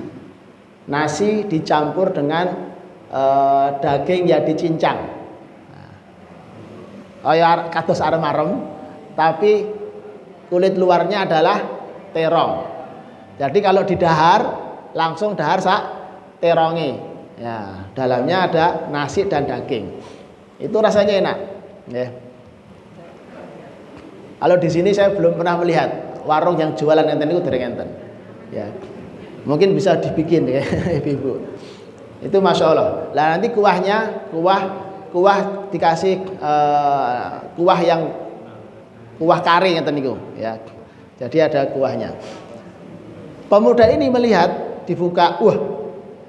dicampur dengan daging yang dicincang, kayak kados arem-arem, tapi kulit luarnya adalah terong. Jadi kalau didahar langsung dahar sak teronge. Ya, dalamnya ada nasi dan daging. Itu rasanya enak. Ya. Kalau di sini saya belum pernah melihat warung yang jualan enten itu dereng enten. Ya, mungkin bisa dibikin ya, ibu-ibu. Itu masya Allah. Lah nanti kuahnya, kuah dikasih kuah kari enten itu. Ya, jadi ada kuahnya. Pemuda ini melihat dibuka, wah.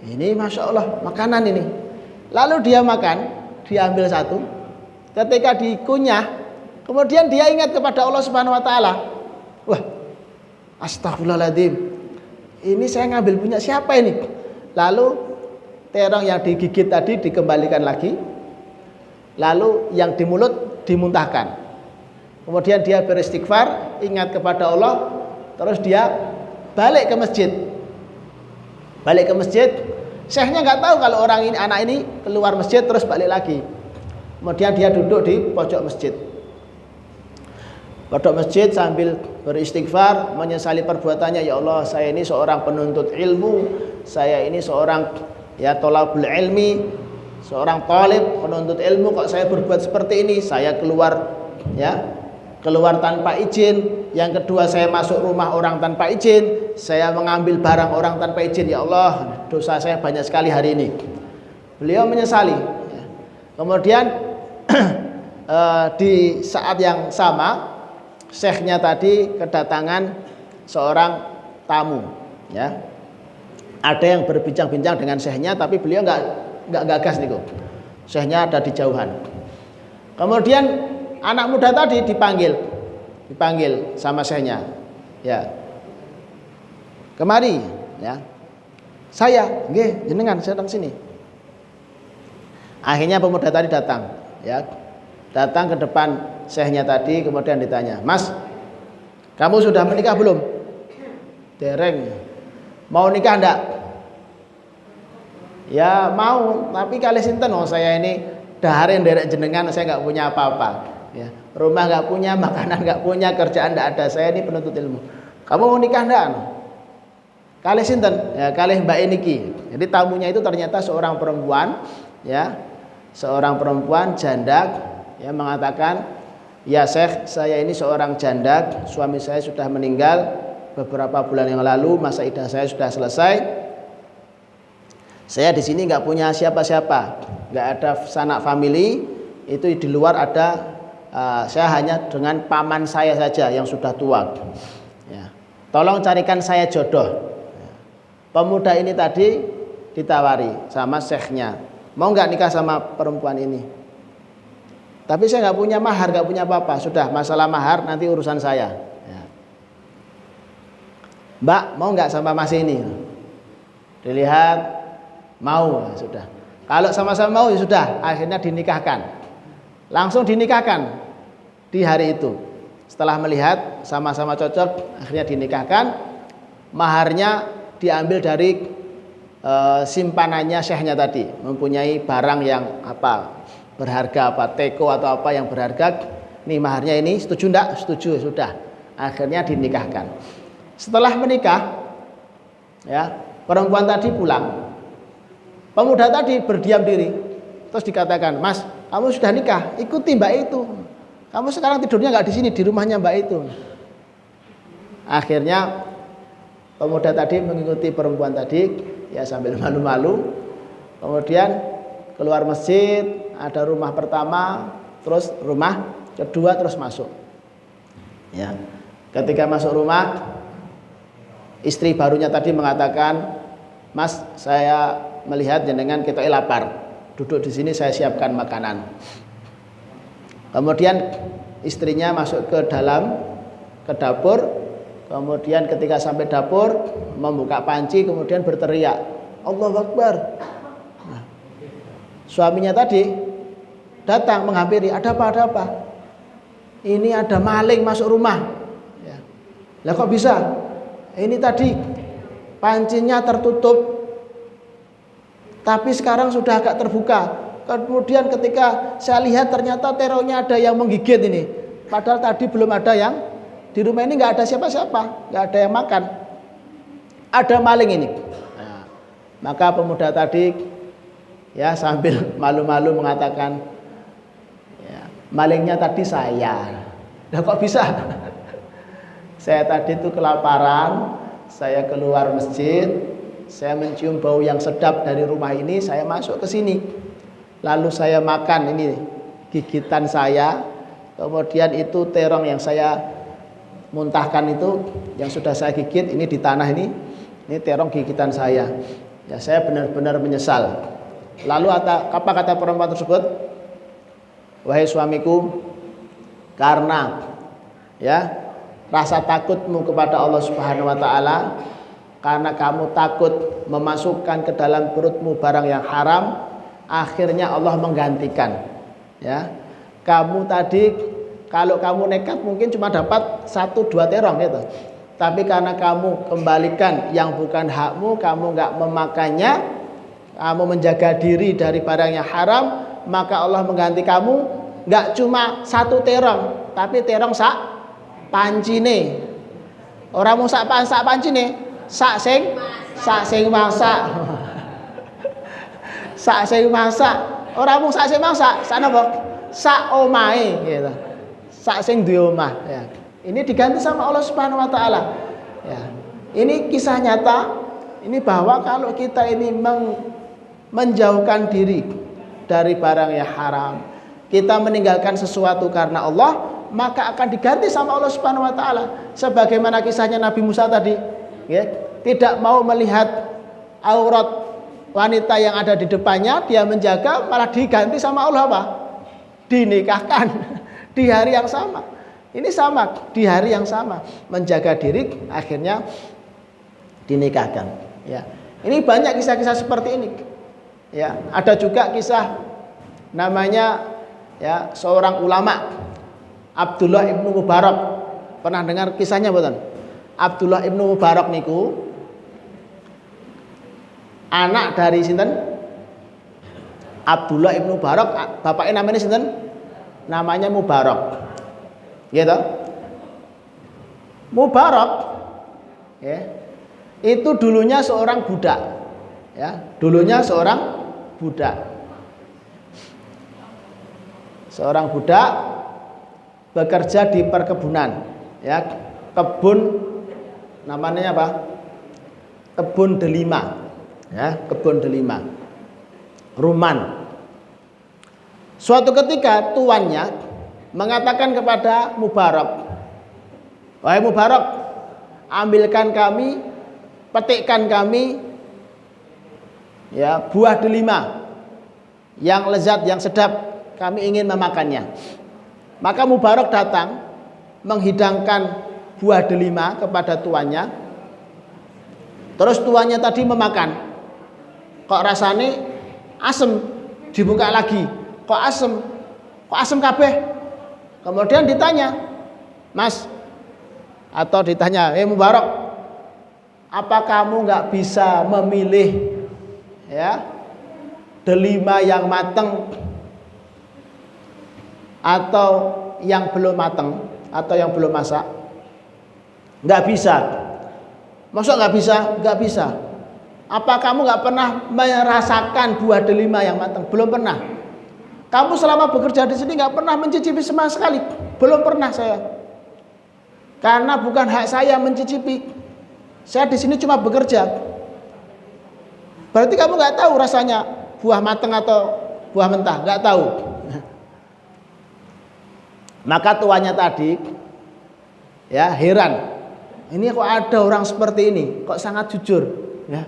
Ini masya Allah makanan ini. Lalu dia makan, diambil satu. Ketika dikunyah, kemudian dia ingat kepada Allah Subhanahu Wa Taala. Wah, astagfirullahaladzim. Ini saya ngambil punya siapa ini? Lalu terong yang digigit tadi dikembalikan lagi. Lalu yang di mulut dimuntahkan. Kemudian dia beristighfar, ingat kepada Allah. Terus dia balik ke masjid. Syekhnya nggak tahu kalau anak ini keluar masjid terus balik lagi. Kemudian dia duduk di pojok masjid sambil beristighfar, menyesali perbuatannya. Ya Allah, saya ini seorang penuntut ilmu, saya ini seorang thalabul ilmi, seorang talib penuntut ilmu, kok saya berbuat seperti ini. Saya keluar tanpa izin. Yang kedua, saya masuk rumah orang tanpa izin. Saya mengambil barang orang tanpa izin. Ya Allah, dosa saya banyak sekali hari ini. Beliau menyesali. Kemudian di saat yang sama, syekhnya tadi kedatangan seorang tamu. Ya, ada yang berbincang-bincang dengan syekhnya, tapi beliau nggak gagas nih kok. Syekhnya ada di jauhan. Kemudian anak muda tadi dipanggil sama syekhnya, ya, kemari, ya, saya, nggih, jenengan, saya datang sini. Akhirnya pemuda tadi datang ke depan syekhnya tadi, kemudian ditanya, Mas, kamu sudah menikah belum? Dereng. Mau nikah enggak? Ya mau, tapi kali sinten, saya ini daharin derek jenengan, saya nggak punya apa-apa. Ya, rumah nggak punya, makanan nggak punya, kerjaan nggak ada. Saya ini penuntut ilmu. Kamu mau nikah enggak? Kali sinten? Ya, kali Mbak Eniki. Jadi tamunya itu ternyata seorang perempuan, ya, seorang perempuan janda, ya, mengatakan, ya Syekh, saya ini seorang janda, suami saya sudah meninggal beberapa bulan yang lalu, masa iddah saya sudah selesai. Saya di sini nggak punya siapa-siapa, nggak ada sanak family. Itu di luar ada. Saya hanya dengan paman saya saja yang sudah tua. Ya. Tolong carikan saya jodoh. Ya. Pemuda ini tadi ditawari sama syekhnya, mau nggak nikah sama perempuan ini? Tapi saya nggak punya mahar, nggak punya apa-apa. Sudah, masalah mahar nanti urusan saya. Ya. Mbak, mau nggak sama mas ini? Dilihat, mau, ya sudah. Kalau sama-sama mau, ya sudah. Akhirnya dinikahkan. Langsung dinikahkan di hari itu. Setelah melihat sama-sama cocok, akhirnya dinikahkan. Maharnya diambil dari simpanannya syekhnya tadi, mempunyai barang yang berharga apa, teko atau apa yang berharga, nih maharnya ini, setuju enggak? Setuju, sudah. Akhirnya dinikahkan. Setelah menikah, ya, perempuan tadi pulang. Pemuda tadi berdiam diri. Terus dikatakan, "Mas, kamu sudah nikah, ikuti mbak itu. Kamu sekarang tidurnya enggak di sini, di rumahnya mbak itu." Akhirnya pemuda tadi mengikuti perempuan tadi, ya sambil malu-malu. Kemudian keluar masjid, ada rumah pertama, terus rumah kedua, terus masuk. Ya. Ketika masuk rumah, istri barunya tadi mengatakan, "Mas, saya melihat jenengan kita lapar. Duduk di sini saya siapkan makanan." Kemudian istrinya masuk ke dapur. Kemudian ketika sampai dapur, membuka panci, kemudian berteriak, "Allahu Akbar." Nah, suaminya tadi datang menghampiri, "Ada apa, ada apa?" "Ini ada maling masuk rumah." Ya. "Lah kok bisa?" "Ini tadi pancinya tertutup, tapi sekarang sudah agak terbuka. Kemudian ketika saya lihat ternyata terongnya ada yang menggigit ini. Padahal tadi belum ada yang, di rumah ini nggak ada siapa-siapa, nggak ada yang makan. Ada maling ini." Nah, maka pemuda tadi ya sambil malu-malu mengatakan, ya, "Malingnya tadi saya." "Lah kok bisa?" "Saya tadi itu kelaparan, saya keluar masjid, saya mencium bau yang sedap dari rumah ini, saya masuk ke sini. Lalu saya makan ini gigitan saya, kemudian itu terong yang saya muntahkan itu yang sudah saya gigit ini di tanah ini terong gigitan saya. Ya, saya benar-benar menyesal." Lalu apa kata perempuan tersebut? "Wahai suamiku, karena ya rasa takutmu kepada Allah Subhanahu wa taala, karena kamu takut memasukkan ke dalam perutmu barang yang haram, akhirnya Allah menggantikan. Ya, kamu tadi kalau kamu nekat mungkin cuma dapat 1-2 terong gitu. Tapi karena kamu kembalikan yang bukan hakmu, kamu enggak memakannya, kamu menjaga diri dari barang yang haram, maka Allah mengganti kamu enggak cuma 1 terong, tapi terong sak pancine. Ora mung sak pancine, sak sing masak." Sak sing masak, ora mung sak sing masak, sak napa? Sak omahe gitu. Sak sing duwe omah, ya. Ini diganti sama Allah Subhanahu wa taala. Ya. Ini kisah nyata, ini bahwa kalau kita ini menjauhkan diri dari barang yang haram, kita meninggalkan sesuatu karena Allah, maka akan diganti sama Allah Subhanahu wa taala. Sebagaimana kisahnya Nabi Musa tadi, ya, tidak mau melihat aurat wanita yang ada di depannya, dia menjaga, malah diganti sama Allah apa? Dinikahkan di hari yang sama. Ini sama, di hari yang sama menjaga diri, akhirnya dinikahkan. Ya, ini banyak kisah-kisah seperti ini. Ya, ada juga kisah namanya ya seorang ulama Abdullah ibnu Mubarak. Pernah dengar kisahnya bukan? Abdullah ibnu Mubarak niku anak dari sinten? Abdullah ibnu Mubarak, bapaknya namanya sinten? Namanya Mubarak. Gitu. Mubarak ya, itu dulunya seorang budak. Ya, dulunya seorang budak. Seorang budak bekerja di perkebunan, ya, kebun namanya apa? Kebun delima. Ya, kebun delima. Ruman. Suatu ketika tuannya mengatakan kepada Mubarak, "Wahai Mubarak, ambilkan kami, petikkan kami ya buah delima yang lezat, yang sedap, kami ingin memakannya." Maka Mubarak datang menghidangkan buah delima kepada tuannya. Terus tuannya tadi memakan. Kok rasanya asem, dibuka lagi. Kok asem? Kok asem kabeh? Kemudian ditanya, "Mas," atau ditanya, Mubarak, apa kamu nggak bisa memilih ya delima yang mateng, atau yang belum matang atau yang belum masak? Nggak bisa. Maksud nggak bisa? Nggak bisa. Apa kamu nggak pernah merasakan buah delima yang matang? Belum pernah. Kamu selama bekerja di sini nggak pernah mencicipi sama sekali? Belum pernah saya. Karena bukan hak saya mencicipi. Saya di sini cuma bekerja. Berarti kamu nggak tahu rasanya buah matang atau buah mentah, nggak tahu. Maka tuannya tadi ya heran. Ini kok ada orang seperti ini, kok sangat jujur, ya.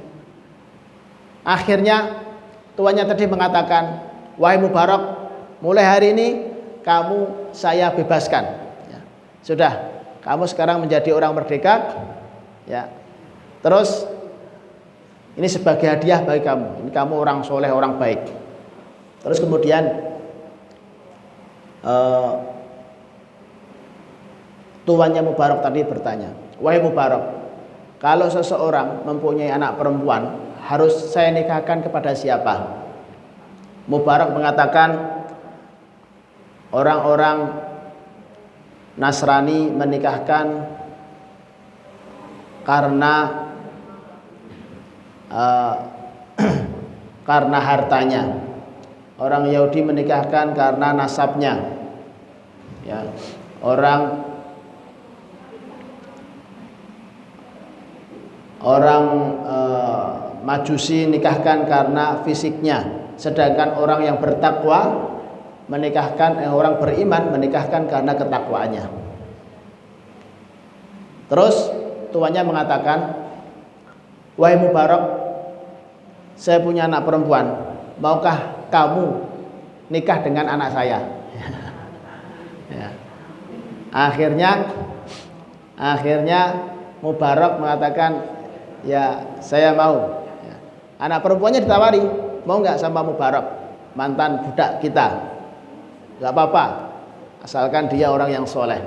Akhirnya tuannya tadi mengatakan, wahai Mubarak, mulai hari ini kamu saya bebaskan. Ya. Sudah, kamu sekarang menjadi orang merdeka. Ya. Terus ini sebagai hadiah bagi kamu. Ini kamu orang soleh, orang baik. Terus kemudian tuannya Mubarak tadi bertanya, wahai Mubarak, kalau seseorang mempunyai anak perempuan, harus saya nikahkan kepada siapa? Mubarak mengatakan, orang-orang Nasrani menikahkan karena hartanya. Orang Yahudi menikahkan karena nasabnya. Ya. Orang Majusi nikahkan karena fisiknya, sedangkan orang yang bertakwa menikahkan, orang beriman menikahkan karena ketakwaannya. Terus tuannya mengatakan, wahai Mubarak, saya punya anak perempuan, maukah kamu nikah dengan anak saya? Ya. Akhirnya Mubarak mengatakan, ya saya mau. Ya. Anak perempuannya ditawari, mau nggak sama Mubarak, mantan budak kita? Nggak apa-apa, asalkan dia orang yang soleh.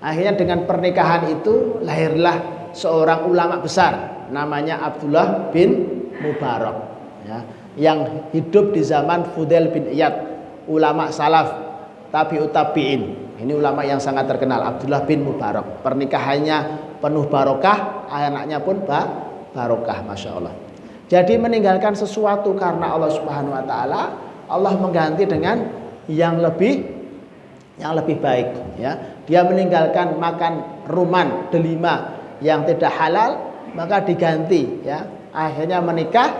Akhirnya dengan pernikahan itu lahirlah seorang ulama besar, namanya Abdullah bin Mubarak, ya, yang hidup di zaman Fudail bin Iyad, ulama salaf tabi'ut tabi'in. Ini ulama yang sangat terkenal, Abdullah bin Mubarak. Pernikahannya penuh barokah, anaknya pun barokah, masya Allah. Jadi meninggalkan sesuatu karena Allah Subhanahu Wa Taala, Allah mengganti dengan yang lebih baik, ya. Dia meninggalkan makan ruman delima yang tidak halal, maka diganti, ya. Akhirnya menikah,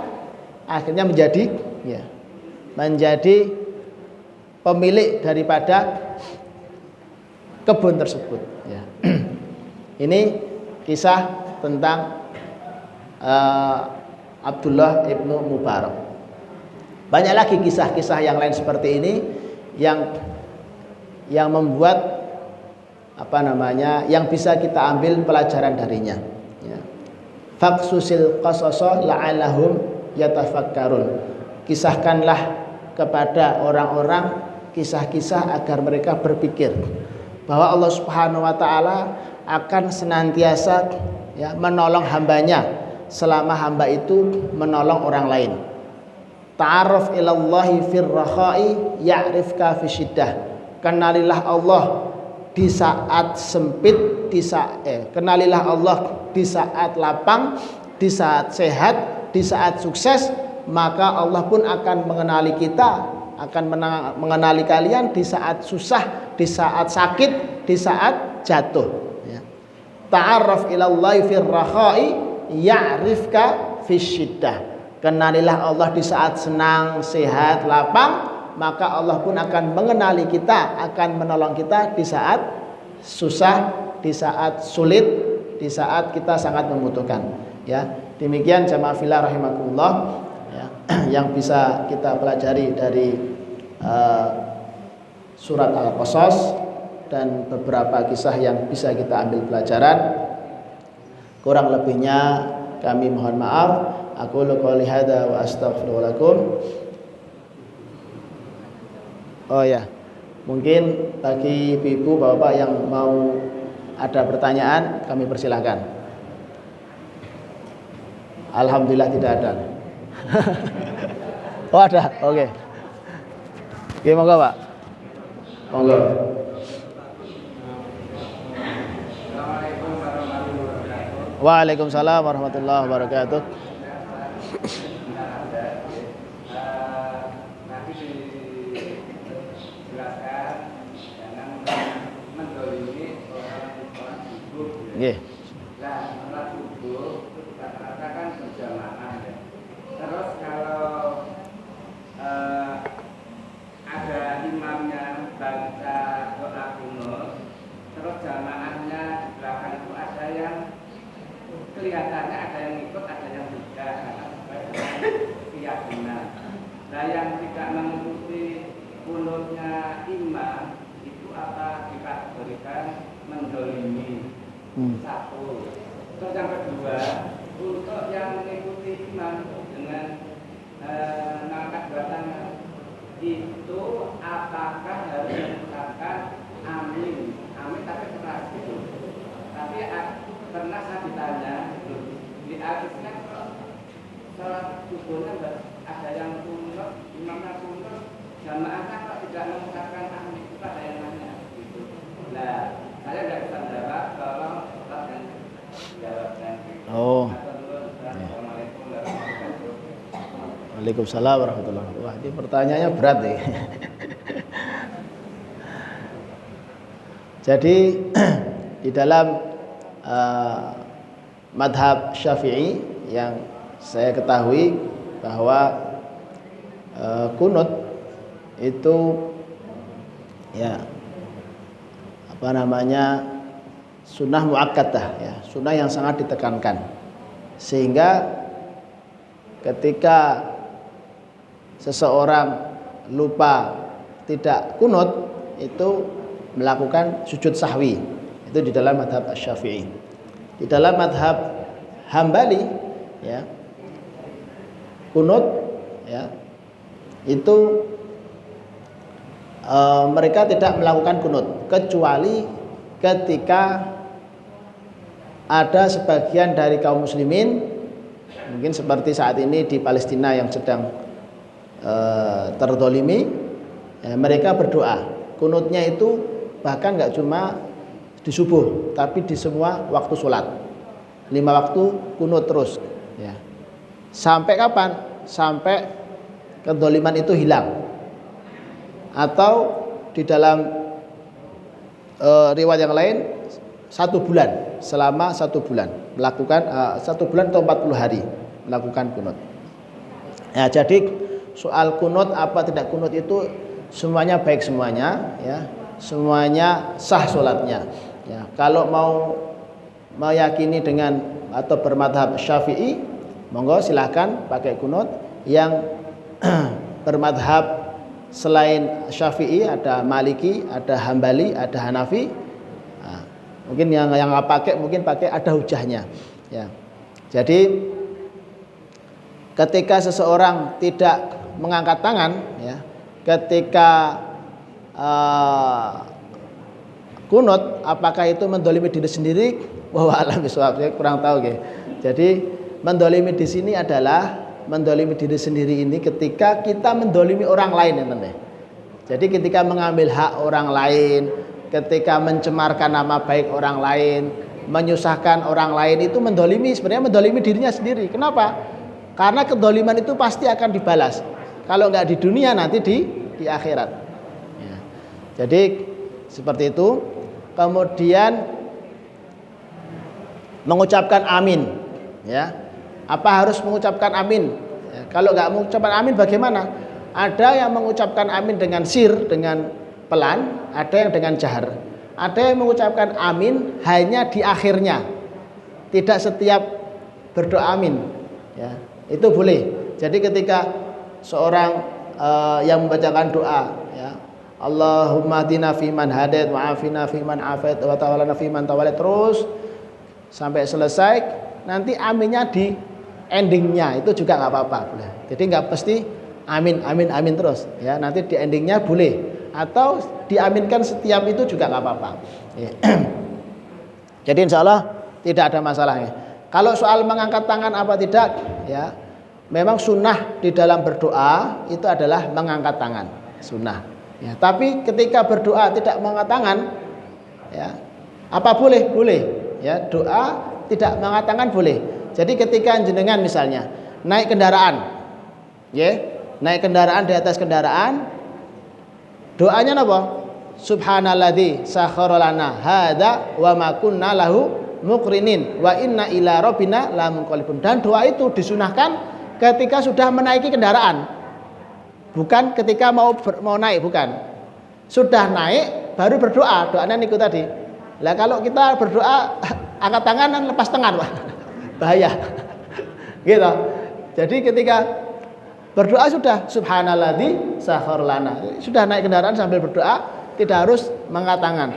akhirnya menjadi pemilik daripada kebun tersebut, ya. Ini kisah tentang Abdullah ibnu Mubarak. Banyak lagi kisah-kisah yang lain seperti ini yang membuat yang bisa kita ambil pelajaran darinya, ya. Faqsusil qasasa la'allahum yatafakkarun. Kisahkanlah kepada orang-orang kisah-kisah agar mereka berpikir bahwa Allah Subhanahu Wa Taala akan senantiasa, ya, menolong hambanya selama hamba itu menolong orang lain. Ta'arraf ilallahi fir rakhai ya'rifka fi syiddah. Kenalilah Allah di saat sempit, kenalilah Allah di saat lapang, di saat sehat, di saat sukses, maka Allah pun akan mengenali kita, akan mengenali kalian di saat susah, di saat sakit, di saat jatuh, ya. Ta'arraf ilallahi fir rakhai ya'rifka fi syiddah. Kenalilah Allah di saat senang, sehat, lapang, maka Allah pun akan mengenali kita, akan menolong kita di saat susah, di saat sulit, di saat kita sangat membutuhkan, ya. Demikian jamaah fillah rahimakumullah, ya, yang bisa kita pelajari dari surat Al-Qasas dan beberapa kisah yang bisa kita ambil pelajaran. Kurang lebihnya kami mohon maaf. Aku qouli hadza wa astaghfirullakum. Oh ya, mungkin bagi ibu bapak yang mau ada pertanyaan, kami persilahkan. Alhamdulillah tidak ada. Oh ada, oke. Oke, monggo Pak. Monggo. Waalaikumsalam warahmatullahi wabarakatuh. Nggih. Nah, sholat subuh rata-rata kan berjamaah ya. Terus kalau ada imamnya baca doa kunut, terus jamaahnya di belakang itu ada yang kelihatannya ada yang ikut, ada yang tidak, karena sesuai dengan keyakinan. Nah, yang tidak mengikuti kunutnya imam itu apa dikategorikan mendolimi. Satu. Terus yang kedua, untuk yang mengikuti imam dengan mengangkat dua tangan itu apakah harus mengucapkan amin? Amin tapi keras gitu. Tapi pernah saya ditanya di hadisnya kok sholat subuhnya ada yang kunut, imamnya kunut, jamaahnya kok tidak mengucapkan amin? Itu ada yang nanya gitu. Nah, saya nggak bisa jawab, tolong Ustaz jawabnya. Oh. Assalamualaikum warahmatullahi wabarakatuh. Waalaikumsalam warahmatullahi wabarakatuh. Wah, ini pertanyaannya berat nih. Jadi di dalam madhab Syafi'i yang saya ketahui bahwa kunut itu ya apa namanya sunnah muakkadah ya, sunnah yang sangat ditekankan, sehingga ketika seseorang lupa tidak kunut itu melakukan sujud sahwi. Itu di dalam madhab Syafi'i. Di dalam madhab Hambali ya, kunut ya itu mereka tidak melakukan kunut kecuali ketika ada sebagian dari kaum muslimin, mungkin seperti saat ini di Palestina yang sedang terdolimi, ya, mereka berdoa. Kunutnya itu bahkan nggak cuma di subuh, tapi di semua waktu sholat. 5 waktu kunut terus. Ya. Sampai kapan? Sampai kedoliman itu hilang. Atau di dalam riwayat yang lain 1 bulan, selama 1 bulan melakukan 1 bulan atau 40 hari melakukan kunut. Ya, jadi soal kunut apa tidak kunut itu semuanya baik semuanya, ya, semuanya sah sholatnya. Ya, kalau mau meyakini dengan atau bermadhab Syafi'i, monggo silahkan pakai kunut. Yang bermadhab selain Syafi'i ada Maliki, ada Hambali, ada Hanafi. Nah, mungkin yang nggak pakai mungkin pakai ada hujahnya. Ya, jadi ketika seseorang tidak mengangkat tangan, ya, ketika kunut, apakah itu mendolimi diri sendiri? Wah, alam bisawab, saya kurang tahu, gitu. Jadi mendolimi di sini adalah mendolimi diri sendiri ini ketika kita mendolimi orang lain, ya, teman. Jadi ketika mengambil hak orang lain, ketika mencemarkan nama baik orang lain, menyusahkan orang lain, itu mendolimi, sebenarnya mendolimi dirinya sendiri. Kenapa? Karena kedoliman itu pasti akan dibalas. Kalau nggak di dunia, nanti di akhirat. Ya. Jadi seperti itu. Kemudian mengucapkan amin. Ya, apa harus mengucapkan amin? Ya, kalau nggak mengucapkan amin bagaimana? Ada yang mengucapkan amin dengan sir, dengan pelan, ada yang dengan jahar. Ada yang mengucapkan amin hanya di akhirnya, tidak setiap berdoa amin. Ya, itu boleh. Jadi ketika seorang yang membacakan doa, ya, Allahumma hdina fiman hadait wa afina fiman afait wa tawallana fiman tawallait, terus sampai selesai, nanti aminnya di endingnya itu juga nggak apa-apa, boleh. Jadi nggak pasti amin amin amin terus, ya, nanti di endingnya boleh, atau diaminkan setiap itu juga nggak apa-apa, ya. Jadi insya Allah tidak ada masalahnya. Kalau soal mengangkat tangan apa tidak, ya, memang sunnah di dalam berdoa itu adalah mengangkat tangan, sunnah. Ya, tapi ketika berdoa tidak mengangkat tangan, ya, apa boleh? Boleh. Ya, doa tidak mengangkat tangan boleh. Jadi ketika jenengan misalnya naik kendaraan, ya, naik kendaraan di atas kendaraan, doanya apa? Subhanalladzi sakhkhara lana hadza wa ma kunna lahu muqrinin wa inna ila rabbina lamunqalibun. Dan doa itu disunahkan ketika sudah menaiki kendaraan. Bukan ketika mau naik, bukan. Sudah naik baru berdoa, doanya niku tadi. Lah kalau kita berdoa angkat tangan dan lepas tangan, Pak. Bahaya. Gitu. Jadi ketika berdoa sudah subhanalladzi sakhkhara lana. Sudah naik kendaraan sambil berdoa, tidak harus mengangkat tangan.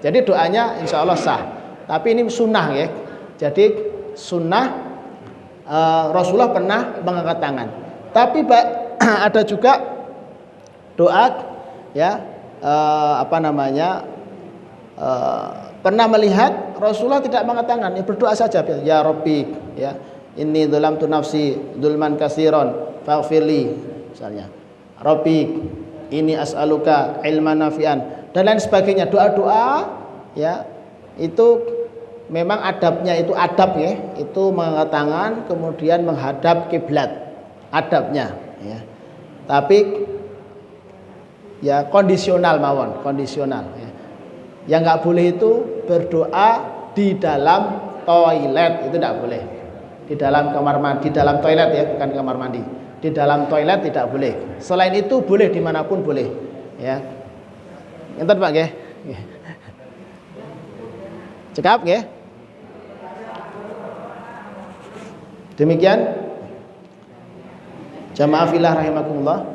Jadi doanya insya Allah sah. Tapi ini sunnah ya. Jadi sunnah Rasulullah pernah mengangkat tangan. Tapi ada juga doa ya pernah melihat Rasulullah tidak mengangkat tangan, ya berdoa saja ya Rabbi ya inni dzalamtu nafsi dzulman katsiran faghfirli misalnya Rabbi ini as'aluka ilman nafi'an dan lain sebagainya, doa-doa ya itu memang adabnya itu adab ya, itu mengangkat tangan kemudian menghadap kiblat adabnya ya. Tapi ya kondisional mawon, kondisional ya. Yang nggak boleh itu berdoa di dalam toilet, itu tidak boleh. Di dalam kamar mandi, di dalam toilet ya, bukan kamar mandi. Di dalam toilet tidak boleh. Selain itu boleh dimanapun boleh ya. Ngenten Pak nggih. Cekap nggih. Demikian jamaah fillah rahimakumullah.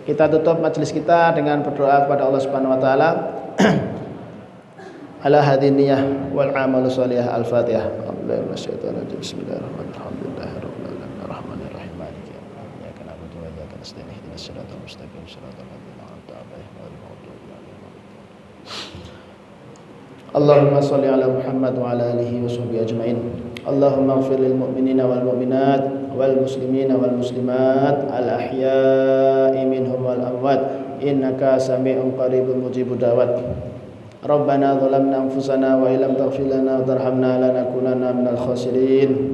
Kita tutup majelis kita dengan berdoa kepada Allah Subhanahu wa taala. Ala hadhihi niyyah wal amalu shalih. Al-Fatihah. Bismillahirrahmanirrahim. Alhamdulillahirabbil alamin. Arrahmanir rahim. Maliki yaumiddin. Iyyaka na'budu wa iyyaka nasta'in. Ihdinas siratal mustaqim. Siratal ladzina an'amta 'alaihim ghairil maghdubi 'alaihim waladdallin. Allahumma shalli ala Muhammad wa ala alihi wa sahbihi ajmain. Allahumma ighfir lil mu'minina wal mu'minat wal muslimina wal muslimat al ahya'i minhum wal amwat innaka sami'un qaribun mujibud da'wat. Rabbana zalamna anfusana wa illam taghfir lana wa tarhamna lanakunanna minal khasirin.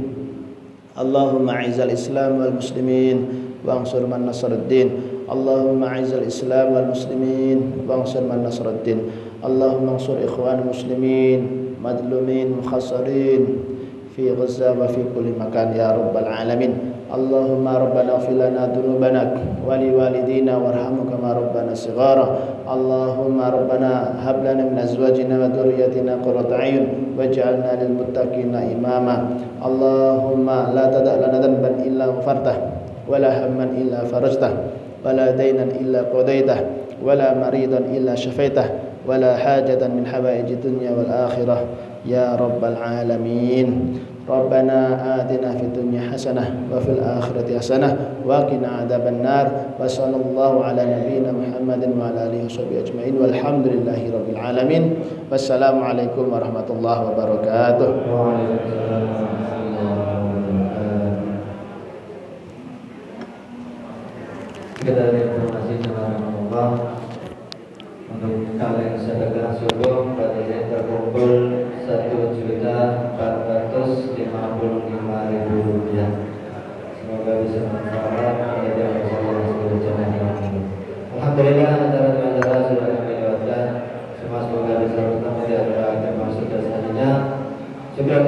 Allahumma a'izzal islam wal muslimin wa ansur man nasaraddin. Allahumma a'izzal islam wal muslimin wa ansur man nasaraddin. Allahumma ansur ikhwan muslimin madlumin mukhassarin fi Gaza wa fi kulli makan ya rabbal alamin. Allahumma rabbana ighfir lana dhunubana wa li walidina warhamhum kama rabbana shighara. Allahumma rabbana hab lana min azwajina wa dhurriyyatina qurrata a'yun waj'alna lil muttaqina imama. Allahumma la tada' lana dhanban illa ghafartah wa la hamman illa farajtah wa la daynan illa qadaitah wa la maridan illa shafaitah wa la hajatan min hawaiji dunya wal akhirah ya rabbal alamin. Rabbana atina fid dunya hasanah wa fil akhirati hasanah wa qina adzabannar. Wa sallallahu ala nabiyyina Muhammadin wa ala alihi washabbihi ajmain walhamdulillahi rabbil alamin. Wassalamu alaikum warahmatullahi wabarakatuh. Kita ada informasi tentang Allah untuk kalian sedekah subuh pada yang terkumpul 1.455.000 rupiah. Semoga bisa bermanfaat menjadi amal soleh jamaah ini. Alhamdulillah acara-acara sudah kami lewatkan. Semua semoga bisa bertemu di acara yang maksud dan selanjutnya. Syukur